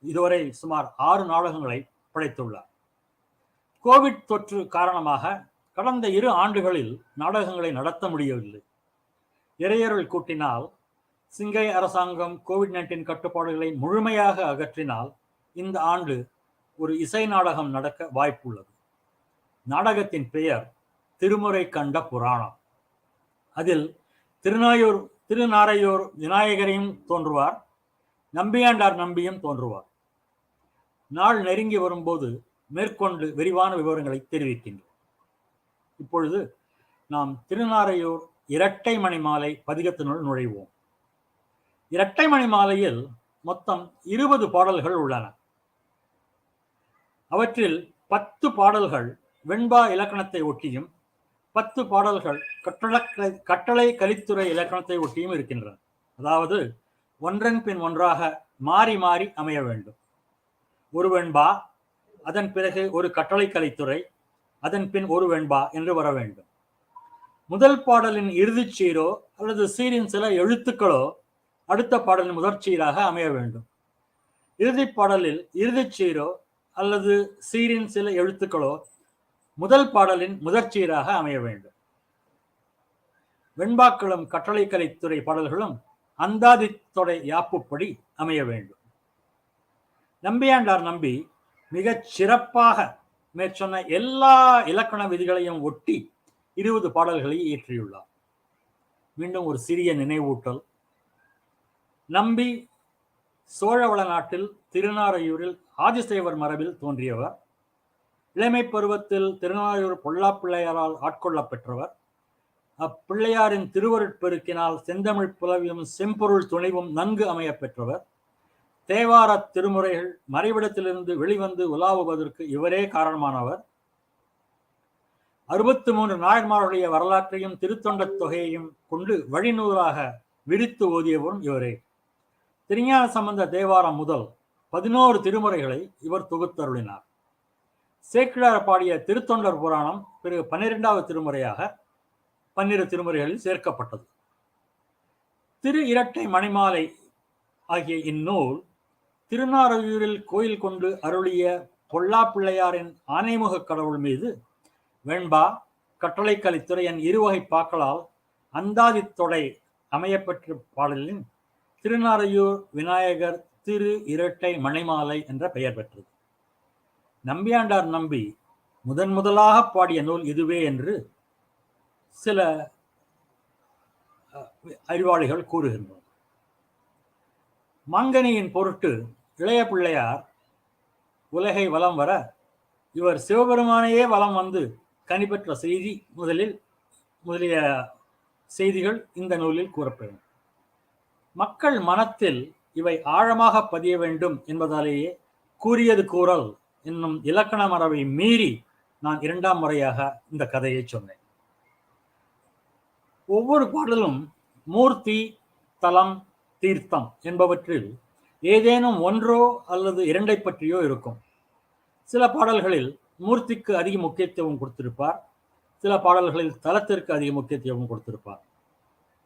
இதுவரை சுமார் 6 நாடகங்களை படைத்துள்ளார். கோவிட் தொற்று காரணமாக கடந்த 2 ஆண்டுகளில் நாடகங்களை நடத்த முடியவில்லை. இறையருள் கூட்டினால், சிங்கை அரசாங்கம் COVID-19 கட்டுப்பாடுகளை முழுமையாக அகற்றினால் இந்த ஆண்டு ஒரு இசை நாடகம் நடக்க வாய்ப்புள்ளது. நாடகத்தின் பெயர் திருமுறை கண்ட புராணம். அதில் திருநாரையூர் விநாயகரையும் தோன்றுவார், நம்பியாண்டார் நம்பியும் தோன்றுவார். நாள் நெருங்கி வரும்போது மேற்கொண்டு விரிவான விவரங்களை தெரிவிக்கின்றோம். இப்பொழுது நாம் திருநாரையூர் இரட்டை மணிமாலை பதிகத்தினுள் நுழைவோம். இரட்டை மணிமாலையில் மொத்தம் 20 பாடல்கள் உள்ளன. அவற்றில் 10 பாடல்கள் வெண்பா இலக்கணத்தை ஒட்டியும் 10 பாடல்கள் கட்டளை கலித்துறை இலக்கணத்தை ஒட்டியும் இருக்கின்றன. அதாவது ஒன்றன் பின் ஒன்றாக மாறி மாறி அமைய வேண்டும். ஒரு வெண்பா, அதன் பிறகு ஒரு கட்டளை கலித்துறை, அதன் பின் ஒரு வெண்பா என்று வர வேண்டும். முதல் பாடலின் இறுதிச் சீரோ அல்லது சீரின் சில எழுத்துக்களோ அடுத்த பாடலின் முதற் சீராக அமைய வேண்டும். இறுதிப் பாடலில் இறுதிச் சீரோ அல்லது சீரின் சில எழுத்துக்களோ முதல் பாடலின் முதற் சீராக அமைய வேண்டும். வெண்பாக்களும் கட்டளை கலித்துறை பாடல்களும் அந்தாதி தொடை யாப்புப்படி அமைய வேண்டும். நம்பியாண்டார் நம்பி மிகச் சிறப்பாக மேற்சொன்ன எல்லா இலக்கண விதிகளையும் ஒட்டி 20 பாடல்களை இயற்றியுள்ளார். மீண்டும் ஒரு சிறிய நினைவூட்டல். நம்பி சோழவள நாட்டில் திருநாரையூரில் ஆதிசேவர் மரபில் தோன்றியவர். இளமை பருவத்தில் திருநாரையூர் பொல்லாப்பிள்ளையாரால் ஆட்கொள்ளப் பெற்றவர். அப்பிள்ளையாரின் திருவருட்பெருக்கினால் செந்தமிழ் புலவியும் செம்பொருள் துணைவும் நன்கு அமைய பெற்றவர். தேவார திருமுறைகள் மறைவிடத்திலிருந்து வெளிவந்து உலாவுவதற்கு இவரே காரணமானவர். 63 நாயன்மாருடைய வரலாற்றையும் திருத்தொண்டத் தொகையையும் கொண்டு வழிநூலாக விரித்து ஓதியவரும் இவரே. திருஞான சம்பந்த தேவாரம் முதல் 11 திருமுறைகளை இவர் தொகுத்தருளினார். சேக்கிழார் பாடிய திருத்தொண்டர் புராணம் பிறகு 12வது திருமுறையாக 12 திருமுறைகளில் சேர்க்கப்பட்டது. திரு இரட்டை மணிமாலை ஆகிய இந்நூல் திருநாரையூரில் கோயில் கொண்டு அருளிய பொல்லாப்பிள்ளையாரின் ஆனைமுக கடவுள் மீது வெண்பா, கட்டளை கலித்துறை என் 2 வகை பாக்களால் அந்தாதி தொடை அமையப்பெற்ற பாடலின் திருநாரையூர் விநாயகர் திரு இரட்டை மணிமாலை என்ற பெயர் பெற்றது. நம்பியாண்டார் நம்பி முதலாக பாடிய நூல் இதுவே என்று சில அறிவாளிகள் கூறுகின்றனர். மாங்கனியின் பொருட்டு இளைய பிள்ளையார் உலகை வலம் வர இவர் சிவபெருமானையே வலம் வந்து கனி பெற்ற செய்தி முதலிய செய்திகள் இந்த நூலில் கூறப்படும். மக்கள் மனத்தில் இவை ஆழமாக பதிய வேண்டும் என்பதாலேயே கூறியது கூறல் என்னும் இலக்கண மரபை மீறி நான் 2ஆம் முறையாக இந்த கதையை சொன்னேன். ஒவ்வொரு பாடலும் மூர்த்தி, தலம், தீர்த்தம் என்பவற்றில் ஏதேனும் ஒன்றோ அல்லது 2ஐ பற்றியோ இருக்கும். சில பாடல்களில் மூர்த்திக்கு அதிக முக்கியத்துவம் கொடுத்திருப்பார், சில பாடல்களில் தலத்திற்கு அதிக முக்கியத்துவம் கொடுத்திருப்பார்.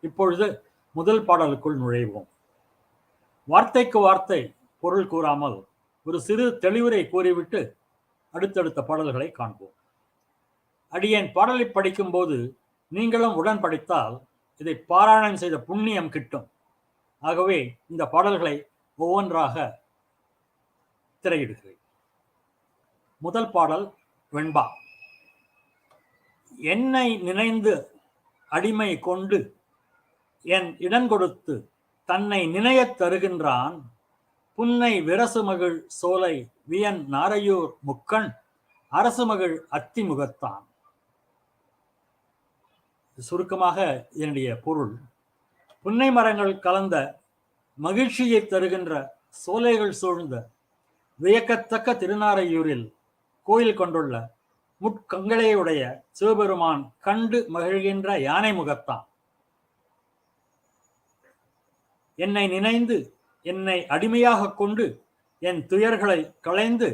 இப்பொழுது முதல் பாடலுக்குள் நுழைவோம். வார்த்தைக்கு வார்த்தை பொருள் கூறாமல் ஒரு சிறு தெளிவுரை கூறிவிட்டு அடுத்தடுத்த பாடல்களை காண்போம். அடியேன் பாடலை படிக்கும் போது நீங்களும் உடன் படித்தால் இதை பாராயணம் செய்த புண்ணியம் கிட்டும். ஆகவே இந்த பாடல்களை ஒவ்வொன்றாக திரையிடுகிறேன். முதல் பாடல் வெண்பா. என்னை நினைந்து அடிமை கொண்டு என் இடம் கொடுத்து தன்னை நினையத் தருகின்றான் புன்னை விரசுமகிழ் சோலை வியன் நாரையூர் முக்கண் அரசுமகிழ் அத்திமுகத்தான். சுருக்கமாக என்னுடைய பொருள், புன்னை மரங்கள் கலந்த மகிழ்ச்சியை தருகின்ற சோலைகள் சூழ்ந்த வியக்கத்தக்க திருநாரையூரில் கோயில் கொண்டுள்ள முட்கங்களையுடைய சிவபெருமான் கண்டு மகிழ்கின்ற யானை முகத்தான். என்னை நினைந்து என்னை அடிமையாக கொண்டு என் துயர்களை களைந்து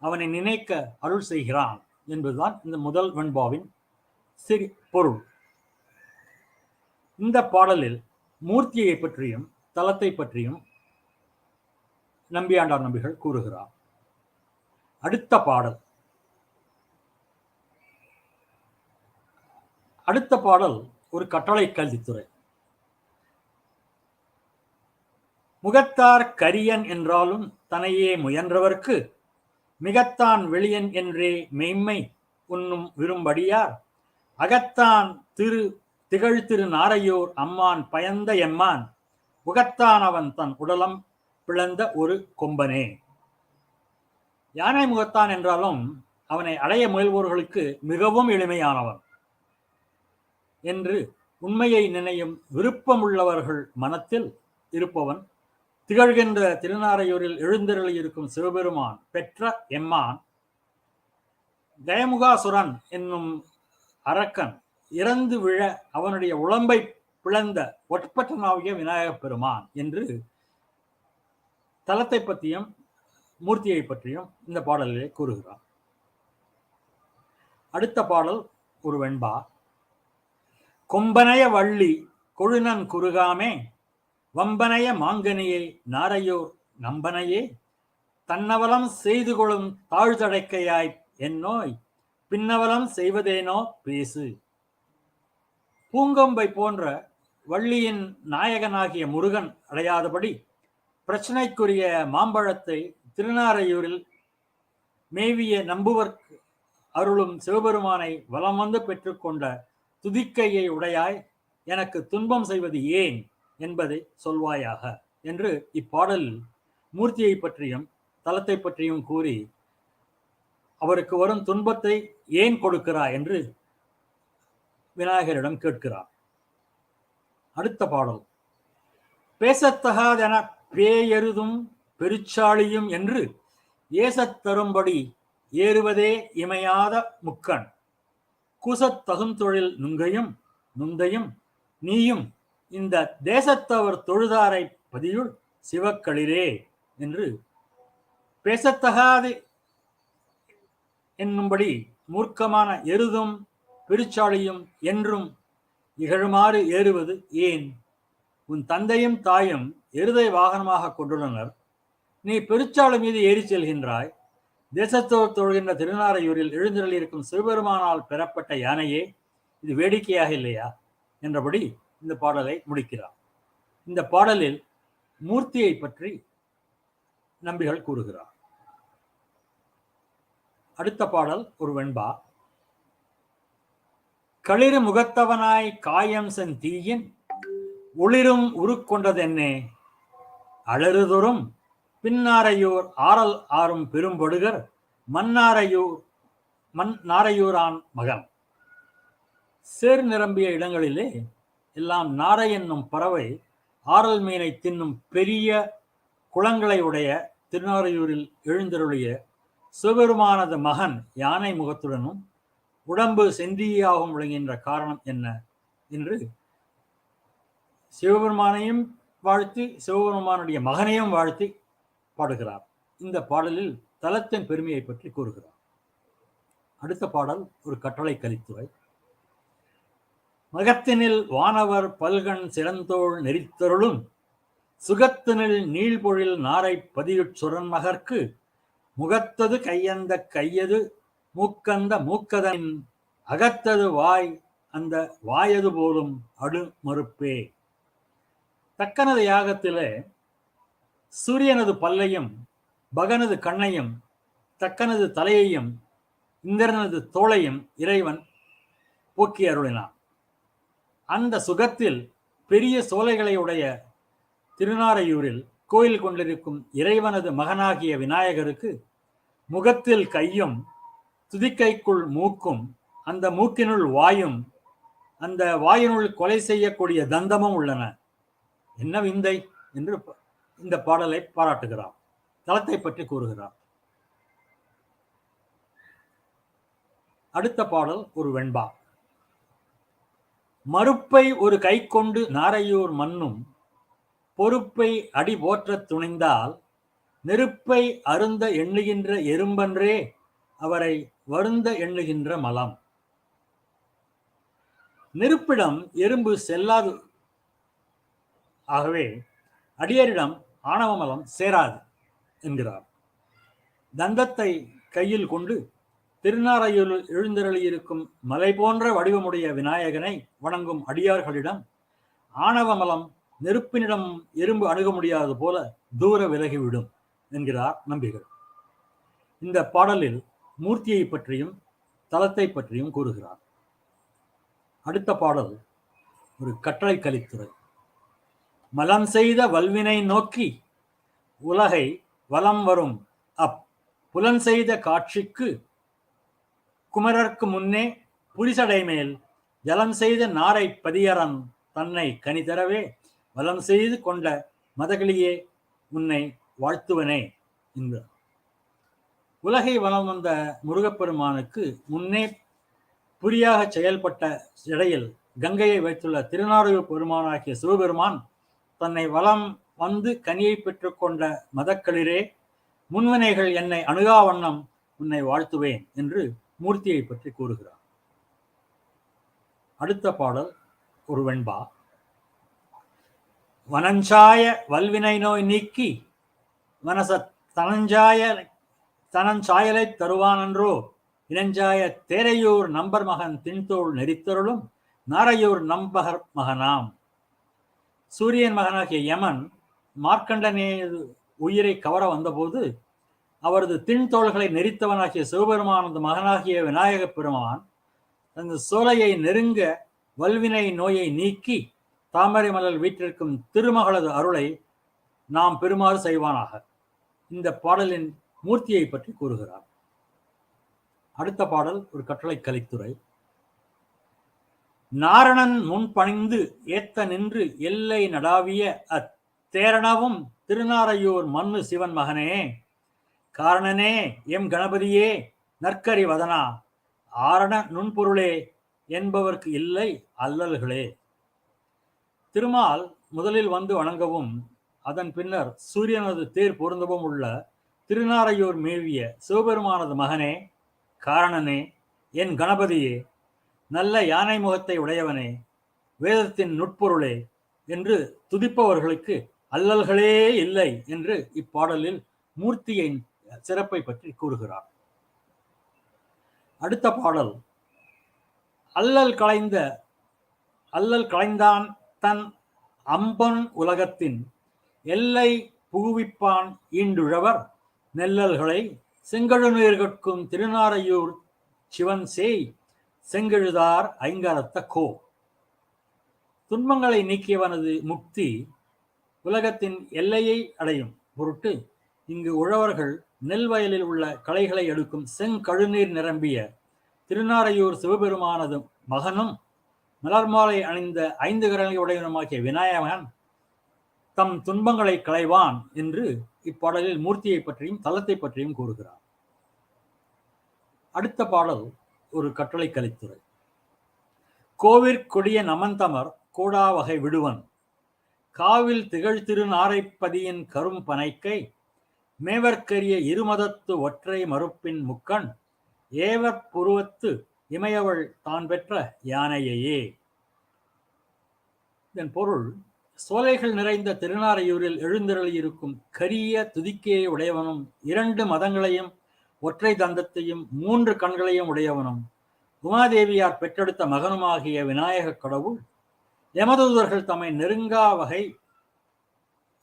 அவனை நினைக்க அருள் செய்கிறான் என்பதுதான் இந்த முதல் வெண்பாவின் சிறு பொருள். இந்த பாடலில் மூர்த்தியை பற்றியும் தலத்தை பற்றியும் நம்பியாண்டார் நம்பிகள் கூறுகிறார். அடுத்த பாடல் ஒரு கட்டளை கல்வித்துறை. முகத்தார் கரியன் என்றாலும் தனையே முயன்றவர்க்கு மிகத்தான் வெளியன் என்றே மெய்மை உண்ணும் விரும்படியார் அகத்தான் திகழ் திரு நாரையூர் அம்மான் பயந்த எம்மான் முகத்தான் அவன் தன் உடலம் பிளந்த ஒரு கொம்பனே. யானை முகத்தான் என்றாலும் அவனை அடைய முயல்வோர்களுக்கு மிகவும் எளிமையானவன் என்று உண்மையை நினையும் விருப்பமுள்ளவர்கள் மனத்தில் இருப்பவன் திகழ்கின்ற திருநாரையூரில் எழுந்தருளி இருக்கும் சிவபெருமான் பெற்ற எம்மான் தயமுகாசுரன் என்னும் அரக்கன் இறந்து விழ அவனுடைய உடம்பை பிளந்த ஒற்பற்றனாகிய விநாயகப் பெருமான் என்று தலத்தை பற்றியும் மூர்த்தியை பற்றியும் இந்த பாடலிலே கூறுகிறார். அடுத்த பாடல் ஒரு வெண்பா. கொம்பனைய வள்ளி கொழுநன் குறுகாமே வம்பனைய மாங்கனியை நாரையோர் நம்பனையே தன்னவலம் செய்து கொள்ளும் தாழ்தடைக்கையாய் என் நோய் பின்னவலம் செய்வதேனோ பேசு. பூங்கொம்பை போன்ற வள்ளியின் நாயகனாகிய முருகன் அடையாதபடி பிரச்சனைக்குரிய மாம்பழத்தை திருநாரையூரில் மேவிய நம்புவர்க்கு அருளும் சிவபெருமானை வலம் வந்து பெற்றுக்கொண்ட துதிக்கையை உடையாய் எனக்கு துன்பம் செய்வது ஏன் என்பதை சொல்வாயாக என்று இப்பாடலில் மூர்த்தியை பற்றியும் தலத்தை பற்றியும் கூறி அவருக்கு வரும் துன்பத்தை ஏன் கொடுக்கிறார் என்று விநாயகரிடம் கேட்கிறார். அடுத்த பாடல். பேசத்தகாதென பேயெருதும் பெருச்சாளியும் என்று ஏசத் தரும்படி ஏறுவதே இமையாத முக்கண் கூசத் தகுந்தொழில் நுந்தையும் நீயும் இந்த தேசத்தவர் தொழுதாரை பதியுள் சிவக்களிரே என்று பேசத்தகாது என்னும்படி மூர்க்கமான எருதும் பெருச்சாளியும் என்றும் இகழுமாறு ஏறுவது ஏன்? உன் தந்தையும் தாயும் எருதை வாகனமாக கொண்டுள்ளனர், நீ பெருச்சாளி மீது ஏறி செல்கின்றாய். தேசத்தோர் தொழுகின்ற திருநாரையூரில் எழுந்தருளியிருக்கும் சிவபெருமானால் பெறப்பட்ட யானையே, இது வேடிக்கையாக இல்லையா என்றபடி இந்த பாடலை முடிக்கிறார். இந்த பாடலில் மூர்த்தியை பற்றி நம்பிகள் கூறுகிறார். அடுத்த பாடல் ஒரு வெண்பா. களிறு முகத்தவனாய் காயம் சென் தீயின் ஒளிரும் உருக்கொண்டதென்னே அலறுதொரும் பின்னாரையூர் ஆறல் ஆறும் பெரும்படுகர் நாரையூரான் மகன். சேர் நிரம்பிய இடங்களிலே எல்லாம் நாரை என்னும் பறவை ஆறல் மீனை தின்னும் பெரிய குளங்களை உடைய திருநாரையூரில் எழுந்தருளிய சிவபெருமானது மகன் யானை முகத்துடனும் உடம்பு செந்தியாகவும் விளங்குகின்ற காரணம் என்ன என்று சிவபெருமானையும் வாழ்த்தி சிவபெருமானுடைய மகனையும் வாழ்த்தி பாடுகிறார். இந்த பாடலில் தலத்தின் பெருமையை பற்றி கூறுகிறார். அடுத்த பாடல் ஒரு கட்டளை கலித்துறை. மகத்தினில் வானவர் பல்கண் சிறந்தோள் நெறித்தருளும் சுகத்தினில் நீழ்பொழில் நாரை பதியுட் சுரன் மகற்கு முகத்தது கையந்த கையது மூக்கந்த மூக்கதனின் அகத்தது வாய் அந்த வாயது போலும் அடு மறுப்பே. தக்கனது யாகத்திலே சூரியனது பல்லையும் பகனது கண்ணையும் தக்கனது தலையையும் இந்திரனது தோளையும் இறைவன் போக்கி அருளினான். அந்த சுகத்தில் பெரிய சோலைகளை உடைய திருநாரையூரில் கோயில் கொண்டிருக்கும் இறைவனது மகனாகிய விநாயகருக்கு முகத்தில் கையும் துதிக்கைக்குள் மூக்கும் அந்த மூக்கினுள் வாயும் அந்த வாயினுள் கொலை செய்யக்கூடிய தந்தமும் உள்ளன. என்ன விந்தை என்று இந்த பாடலை பாராட்டுகிறார். தலத்தை பற்றி கூறுகிறார். அடுத்த பாடல் ஒரு வெண்பா. மறுப்பை ஒரு கை கொண்டு நாரையூர் மன்னும் பொறுப்பை அடி போற்றத் துணிந்தால் நெருப்பை அருந்த எண்ணுகின்ற எறும்பன்றே அவரை வருந்த எண்ணுகின்ற மலம். நெருப்பிடம் எறும்பு செல்லாது, ஆகவே அடியரிடம் ஆணவ மலம் சேராது என்கிறார். தந்தத்தை கையில் கொண்டு திருநாரையூர் எழுந்தருளியிருக்கும் மலை போன்ற வடிவமுடைய விநாயகனை வணங்கும் அடியார்களிடம் ஆணவ மலம் நெருப்பினிடம் எறும்பு அணுக முடியாது போல தூர விலகிவிடும் என்கிறார் நம்பிகள். இந்த பாடலில் மூர்த்தியை பற்றியும் தலத்தை பற்றியும் கூறுகிறார். அடுத்த பாடல் ஒரு கட்டளை கலித்துறை. மலம் செய்த வல்வினை நோக்கி உலகை வலம் வரும் புலன் செய்த காட்சிக்கு குமரர்க்கு முன்னே புரிசடை மேல் ஜலம் செய்த நாரை பதியரன் தன்னை கனிதரவே வலம் செய்து கொண்ட மதகளியே உன்னை வாழ்த்துவனே என்கிறார். உலகை வலம் வந்த முருகப்பெருமானுக்கு முன்னே புரியாக செயல்பட்ட இடையில் கங்கையை வைத்துள்ள திருநாரையூர் பெருமானாகிய சிவபெருமான் தன்னை வலம் வந்து கனியை பெற்றுக்கொண்ட மதக்களிரே முன்வினைகள் என்னை அணுகா வண்ணம் உன்னை வாழ்த்துவேன் என்று மூர்த்தியை பற்றி கூறுகிறார். அடுத்த பாடல் ஒரு வெண்பா. வனஞ்சாய வல்வினை நோய் நீக்கி மனச தனஞ்சாயலை தருவானன்றோ இனஞ்சாய தேரையூர் நம்பர் மகன் தின்தோள் நெறித்தருளும் நாரையூர் நம்பகர் மகனாம். சூரியன் மகனாகிய யமன் மார்க்கண்டனே உயிரை கவர வந்தபோது அவரது தின்தோள்களை நெறித்தவனாகிய சிவபெருமானது மகனாகிய விநாயக பெருமான் அந்த சோலையை நெருங்க வல்வினை நோயை நீக்கி தாமரை மலர் வீற்றிருக்கும் திருமகளது அருளை நாம் பெறுமாறு செய்வானாக. இந்த பாடலின் மூர்த்தியை பற்றி கூறுகிறார். அடுத்த பாடல் ஒரு கட்டளை கலித்துறை. நாரணன் முன் பணிந்து ஏத்த நின்று எல்லை நடாவிய அத்தேரணவும் திருநாரையூர் மண்ணு சிவன் மகனே காரணனே எம் கணபதியே நற்கரி வதனா ஆரண நுண்பொருளே என்பவர்க்கு இல்லை அல்லல்களே. திருமால் முதலில் வந்து வணங்கவும் அதன் பின்னர் சூரியனது தேர் பொருந்தவும் உள்ள திருநாரையூர் மேவிய சிவபெருமானது மகனே காரணனே என் கணபதியே நல்ல யானை முகத்தை உடையவனே வேதத்தின் நுட்பொருளே என்று துதிப்பவர்களுக்கு அல்லல்களே இல்லை என்று இப்பாடலில் மூர்த்தியின் சிறப்பை பற்றி கூறுகிறார். அடுத்த பாடல் அல்லல் களைந்தான் தன் அம்பன் உலகத்தின் எல்லை புகுவிப்பான் ஈண்டுழவர் நெல்லல்களை செங்கழுநீர்கட்கும் திருநாரையூர் சிவன் சேய் செங்கழுதார் ஐங்கரத்த கோ. துன்பங்களை நீக்கியவனது முக்தி உலகத்தின் எல்லையை அடையும் பொருட்டு இங்கு உழவர்கள் நெல் வயலில் உள்ள களைகளை எடுக்கும் செங்கழுநீர் நிரம்பிய திருநாரையூர் சிவபெருமானது மகனும் மலர்மாலை அணிந்த 5 கரங்களுடையவனுமாகிய விநாயகன் தம் துன்பங்களை களைவான் என்று இப்பாடலில் மூர்த்தியை பற்றியும் தலத்தை பற்றியும் கூறுகிறார். அடுத்த பாடல் ஒரு கட்டளை கலித்துறை. கோவிற்கொடிய நமந்தமர் கூடா வகை விடுவன் காவில் திகழ் திருநாரைப்பதியின் கரும் பனைக்கை மேவற்கரிய இருமதத்து ஒற்றை மறுப்பின் முக்கண் ஏவர் புருவத்து இமையவள் தான் பெற்ற யானையையே. இதன் பொருள் சோலைகள் நிறைந்த திருநாரையூரில் எழுந்தருளியிருக்கும் கரிய துதிக்கையை உடையவனும் 2 மதங்களையும் ஒற்றை தந்தத்தையும் 3 கண்களையும் உடையவனும் உமாதேவியார் பெற்றெடுத்த மகனுமாகிய விநாயக கடவுள் யமதூதர்கள் தம்மை நெருங்கா வகை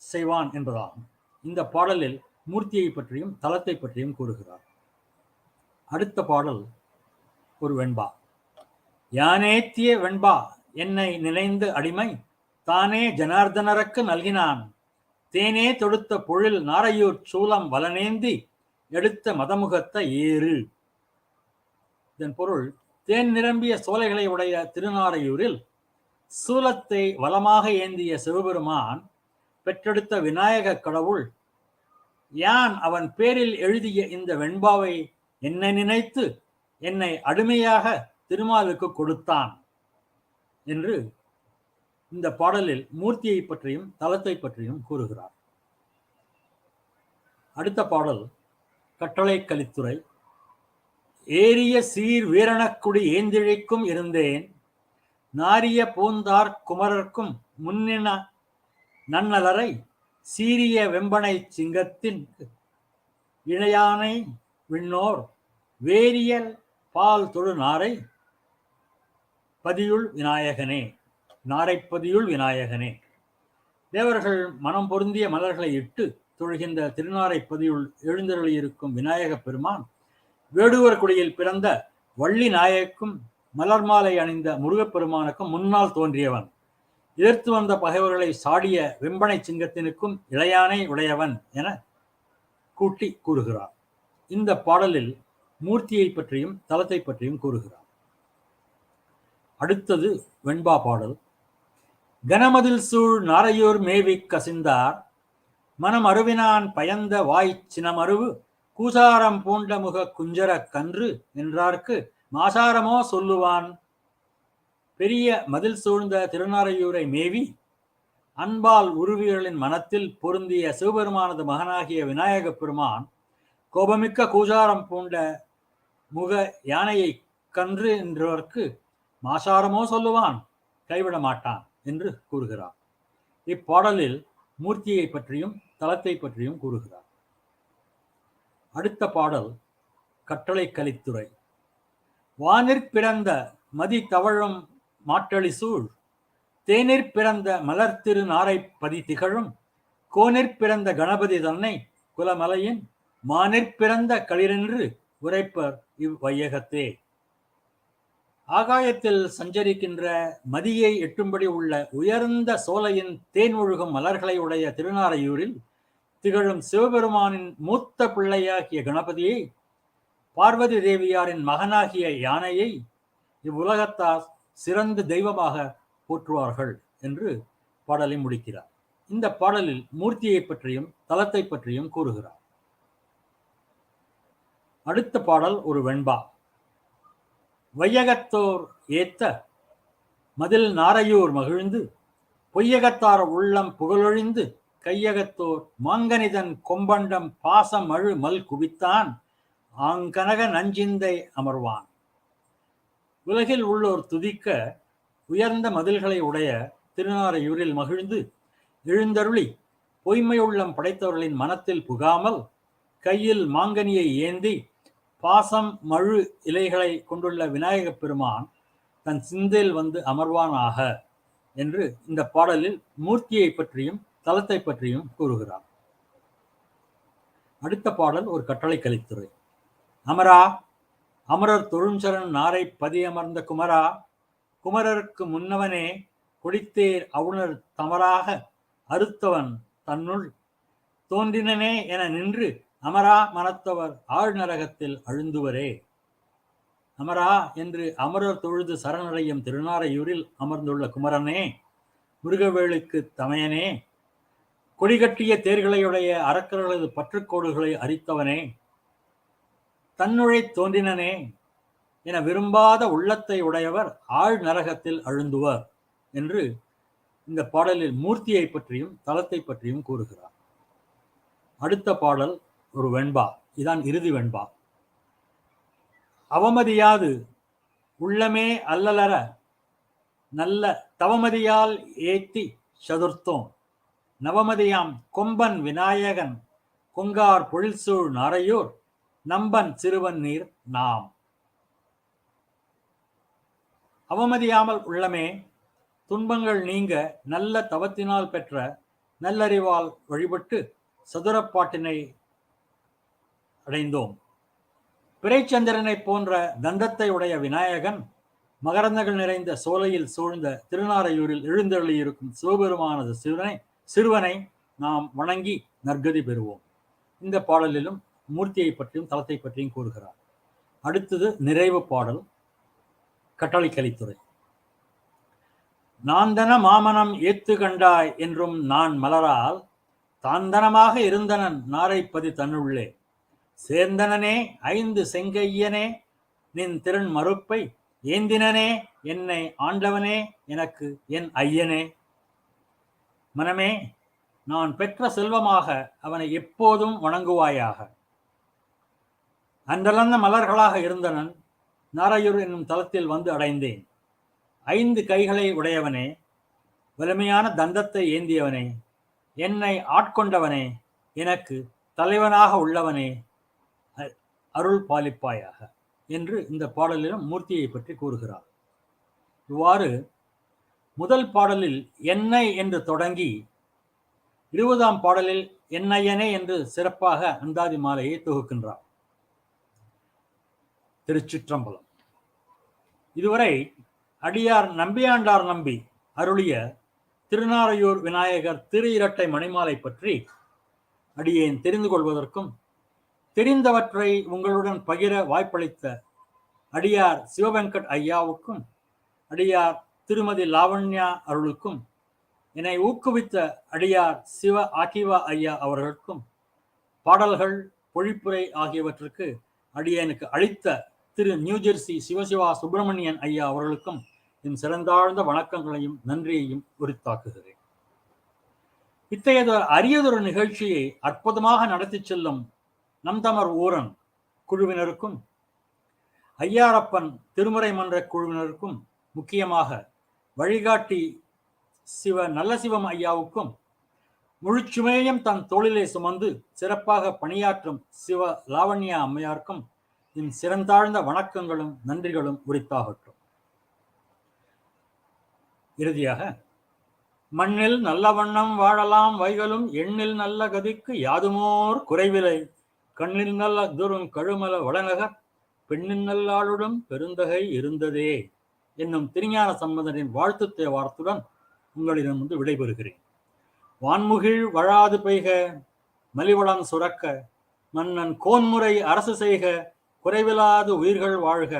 செய்வான் என்பதாகும். இந்த பாடலில் மூர்த்தியை பற்றியும் தலத்தை பற்றியும் கூறுகிறார். அடுத்த பாடல் ஒரு வெண்பா. யானேத்திய வெண்பா என்னை நினைந்து அடிமை தானே ஜனார்தனருக்கு நல்கினான் தேனே தொடுத்த பொழில் நாரையூர் சூலம் வலனேந்தி எடுத்த மதமுகத்த ஏறு. இதன் பொருள் தேன் நிரம்பிய சோலைகளை உடைய திருநாரையூரில் சூலத்தை வலமாக ஏந்திய சிவபெருமான் பெற்றெடுத்த விநாயக கடவுள் யான் அவன் பேரில் எழுதிய இந்த வெண்பாவை என்னை நினைத்து என்னை அடிமையாக திருமாலுக்கு கொடுத்தான் என்று இந்த பாடலில் மூர்த்தியை பற்றியும் தலத்தை பற்றியும் கூறுகிறார். அடுத்த பாடல் கட்டளை கலித்துறை. ஏரிய சீர் வீரணக்குடி ஏந்திழைக்கும் இருந்தேன் நாரிய பூந்தார் குமரர்க்கும் முன்னின நன்னலரை சீரிய வெம்பனை சிங்கத்தின் இணையானை விண்ணோர் வேரியல் பால் தொழு நாரை பதியுள் விநாயகனே, நாரைப்பதியுள் விநாயகனே. தேவர்கள் மனம் பொருந்திய மலர்களை இட்டு தொழுகின்ற திருநாரைப்பதியுள் எழுந்தருளியிருக்கும் விநாயக பெருமான் வேடுவர் குடியில் பிறந்த வள்ளி நாயக்கும் மலர் மாலை அணிந்த முருகப்பெருமானுக்கும் முன்னால் தோன்றியவன். எதிர்த்து வந்த பகைவர்களை சாடிய வெம்பனை சிங்கத்தினுக்கும் இளையானை உடையவன் என கூட்டி கூறுகிறார். இந்த பாடலில் மூர்த்தியை பற்றியும் தலத்தை பற்றியும் கூறுகிறார். அடுத்தது வெண்பா பாடல். கனமதில் சூழ் நாரையூர் மேவி கசிந்தார் மனம் அருவினான் பயந்த வாய் சினமருவு கூசாரம் பூண்ட முக குஞ்சர கன்று என்றார்க்கு மாசாரமோ சொல்லுவான். பெரிய மதில் சூழ்ந்த திருநாரையூரை மேவி அன்பால் உருவியர்களின் மனத்தில் பொருந்திய சிவபெருமானது மகனாகிய விநாயக பெருமான் கோபமிக்க கூசாரம் பூண்ட முக யானையை கன்று என்றவர்க்கு மாசாரமோ சொல்லுவான், கைவிட மாட்டான் என்று கூறுகிறார். இப்பாடலில் மூர்த்தியை பற்றியும் தலத்தை பற்றியும் கூறுகிறார். அடுத்த பாடல் கட்டளை கலித்துறை. வானிற் பிறந்த மதி தவழும் மாட்டளி சூழ் தேனிற் பிறந்த மலர் திரு நாரை பதி திகழும் கோனிற் பிறந்த கணபதி தன்னை குலமலையின் மானிற் பிறந்த களிரென்று உரைப்பர் இவ்வையகத்தே. ஆகாயத்தில் சஞ்சரிக்கின்ற மதியை எட்டும்படி உள்ள உயர்ந்த சோலையின் தேன் ஒழுகும் மலர்களை உடைய திருநாரையூரில் திகழும் சிவபெருமானின் மூத்த பிள்ளையாகிய கணபதியை, பார்வதி தேவியாரின் மகனாகிய யானையை இவ்வுலகத்தார் சிறந்த தெய்வமாக போற்றுவார்கள் என்று பாடலை முடிக்கிறார். இந்த பாடலில் மூர்த்தியை பற்றியும் தலத்தை பற்றியும் கூறுகிறார். அடுத்த பாடல் ஒரு வெண்பா. வையகத்தோர் ஏத்த மதில் நாரையூர் மகிழ்ந்து பொய்யகத்தார் உள்ளம் புகழொழிந்து கையகத்தோர் மாங்கனிதன் கொம்பண்டம் பாசம் மழு மல் குவித்தான் ஆங்கனக நஞ்சிந்தை அமர்வான். உலகில் உள்ளோர் துதிக்க உயர்ந்த மதில்களை உடைய திருநாரையூரில் மகிழ்ந்து எழுந்தருளி பொய்மையுள்ளம் படைத்தவர்களின் மனத்தில் புகாமல் கையில் மாங்கனியை ஏந்தி பாசம் மழு இலைகளை கொண்டுள்ள விநாயக பெருமான் தன் சிந்தையில் வந்து அமர்வானாக என்று இந்த பாடலில் மூர்த்தியை பற்றியும் தலத்தை பற்றியும் கூறுகிறார். அடுத்த பாடல் ஒரு கட்டளை கலித்துறை. அமரா அமரர் தொழுஞ்சரண் நாரை பதியமர்ந்த குமரா குமரருக்கு முன்னவனே கொடித்தேர் அவுணர் தமராக அறுத்தவன் தன்னுள் தோன்றினனே என நின்று அமரா மனத்தவர் ஆழ்நரகத்தில் அழுந்துவரே. அமரா என்று அமரர் தொழுது சரணடையும் திருநாரையூரில் அமர்ந்துள்ள குமரனே, முருகவேளுக்கு தமையனே, கொடிகட்டிய தேர்களையுடைய அரக்கர்களது பற்றுக்கோடுகளை அரித்தவனே, தன்னுழை தோன்றினனே என விரும்பாத உள்ளத்தை உடையவர் ஆழ் நரகத்தில் அழுந்துவர் என்று இந்த பாடலில் மூர்த்தியை பற்றியும் தலத்தை பற்றியும் கூறுகிறார். அடுத்த பாடல் ஒரு வெண்பா. இதான் இறுதி வெண்பா. அவமதியாது உள்ளமே அல்லலற நல்ல தவமதியால் ஏத்தி சதுர்த்தோம் நவமதியாம் கொம்பன் விநாயகன் கொங்கார் பொழில்சூழ் நாரையூர் நம்பன் சிறுவன் நீர் நாம். அவமதியாமல் உள்ளமே துன்பங்கள் நீங்க நல்ல தவத்தினால் பெற்ற நல்லறிவால் வழிபட்டு சதுரப்பாட்டினை அடைந்தோம். பிறைச்சந்திரனை போன்ற தந்தத்தை உடைய விநாயகன் மகரந்தங்கள் நிறைந்த சோலையில் சூழ்ந்த திருநாரையூரில் எழுந்தருளியிருக்கும் சிவபெருமானது சிறுவனை நாம் வணங்கி நற்கதி பெறுவோம். இந்த பாடலிலும் மூர்த்தியை பற்றியும் தலத்தை பற்றியும் கூறுகிறார். அடுத்தது நிறைவு பாடல். கட்டளை கலித்துறை. நாந்தன மாமனம் ஏத்து கண்டாய் என்றும் நான் மலரால் தாந்தனமாக இருந்தனன் நாரைப்பதி தன்னுள்ளே சேர்ந்தனனே 5 செங்கையனே நின் திறன் மறுப்பை ஏந்தினனே என்னை ஆண்டவனே எனக்கு என் ஐயனே. மனமே, நான் பெற்ற செல்வமாக அவனை எப்போதும் வணங்குவாயாக. அன்றலர்ந்த மலர்களாக இருந்தனன் நாரையூர் என்னும் தலத்தில் வந்து அடைந்தேன். 5 கைகளை உடையவனே, வலிமையான தந்தத்தை ஏந்தியவனே, என்னை ஆட்கொண்டவனே, எனக்கு தலைவனாக உள்ளவனே, அருள் பாலிப்பாயாக என்று இந்த பாடலிலும் மூர்த்தியை பற்றி கூறுகிறார். இவ்வாறு முதல் பாடலில் என்னை என்று தொடங்கி 20ஆம் பாடலில் என்னையனே என்று சிறப்பாக அந்தாதி மாலையை தொகுக்கின்றார். திருச்சிற்றம்பலம். இதுவரை அடியார் நம்பியாண்டார் நம்பி அருளிய திருநாரையூர் விநாயகர் திரு இரட்டை மணிமாலை பற்றி அடியேன் தெரிந்து கொள்வதற்கும் தெரிந்தவற்றை உங்களுடன் பகிர வாய்ப்பளித்த அடியார் சிவவெங்கட் ஐயாவுக்கும் அடியார் திருமதி லாவண்யா அருளுக்கும் என்னை ஊக்குவித்த அடியார் சிவ ஆக்கிவா ஐயா அவர்களுக்கும் பாடல்கள் பொழிப்புரை ஆகியவற்றுக்கு அடியனுக்கு அளித்த திரு நியூஜெர்சி சிவசிவா சுப்பிரமணியன் ஐயா அவர்களுக்கும் என் சிறந்தாழ்ந்த வணக்கங்களையும் நன்றியையும் உரித்தாக்குகிறேன். இத்தகையதொரு அரியதொரு நிகழ்ச்சியை அற்புதமாக நடத்தி செல்லும் நம் தமர் ஊரன் குழுவினருக்கும் ஐயாரப்பன் திருமுறை மன்ற குழுவினருக்கும் முக்கியமாக வழிகாட்டி நல்ல சிவம் ஐயாவுக்கும் முழுச்சுமையும் தன் தோளிலே சுமந்து சிறப்பாக பணியாற்றும் சிவ லாவண்யா அம்மையாருக்கும் என் சிறந்தாழ்ந்த வணக்கங்களும் நன்றிகளும் உரித்தாகட்டும். இறுதியாக, மண்ணில் நல்ல வண்ணம் வாழலாம் வைகளும் எண்ணில் நல்ல கதிக்கு யாதுமோர் குறைவிலை கண்ணில் நல்ல துரும் கழுமல வடநகர் பெண்ணின் நல்லாளுடன் பெருந்தகை இருந்ததே என்னும் திருஞான சம்பந்தரின் வாழ்த்து தேவாரத்துடன் உங்களிடம் வந்து விடைபெறுகிறேன். வான்முகில் வழாது பெய்க மலிவளம் சுரக்க மன்னன் கோன்முறை அரசு செய்க குறைவிலாது உயிர்கள் வாழ்க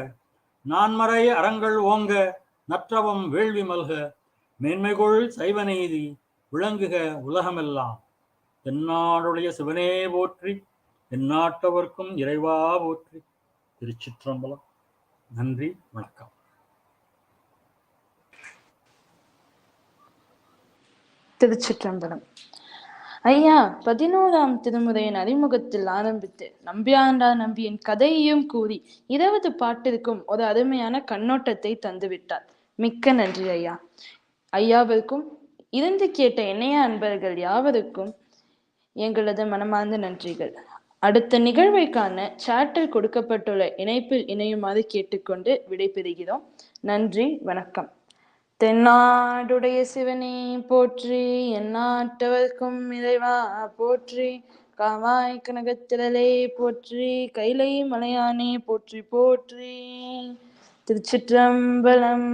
நான்மறை அறங்கள் ஓங்க நற்றவம் வேள்வி மல்க மேன்மைகொள் சைவநீதி விளங்குக உலகமெல்லாம். தென்னாடுடைய சிவனே போற்றி எந்நாட்டவர்க்கும் இறைவா போற்றி. திருச்சிற்றம்பலம். நன்றி, வணக்கம். திருச்சிற்றம்பலம். ஐயா 11ஆம் திருமுறையின் அறிமுகத்தில் ஆரம்பித்து நம்பியாண்டார் நம்பியின் கதையையும் கூறி 20 பாட்டிற்கும் ஒரு அருமையான கண்ணோட்டத்தை தந்துவிட்டார். மிக்க நன்றி ஐயா. ஐயாவிற்கும் இருந்து கேட்ட இணைய அன்பர்கள் யாவருக்கும் எங்களது மனமார்ந்த நன்றிகள். அடுத்த நிகழ்வை காண சாட்டில் கொடுக்கப்பட்டுள்ள இணைப்பில் இணையுமாறு கேட்டுக்கொண்டு விடைபெறுகிறோம். நன்றி, வணக்கம். தென்னாடுடைய சிவனே போற்றி, எந்நாட்டவர்க்கும் இறைவா போற்றி, காவாய் கனகத்திரளே போற்றி, கைலை மலையானே போற்றி போற்றி. திருச்சிற்றம்பலம்.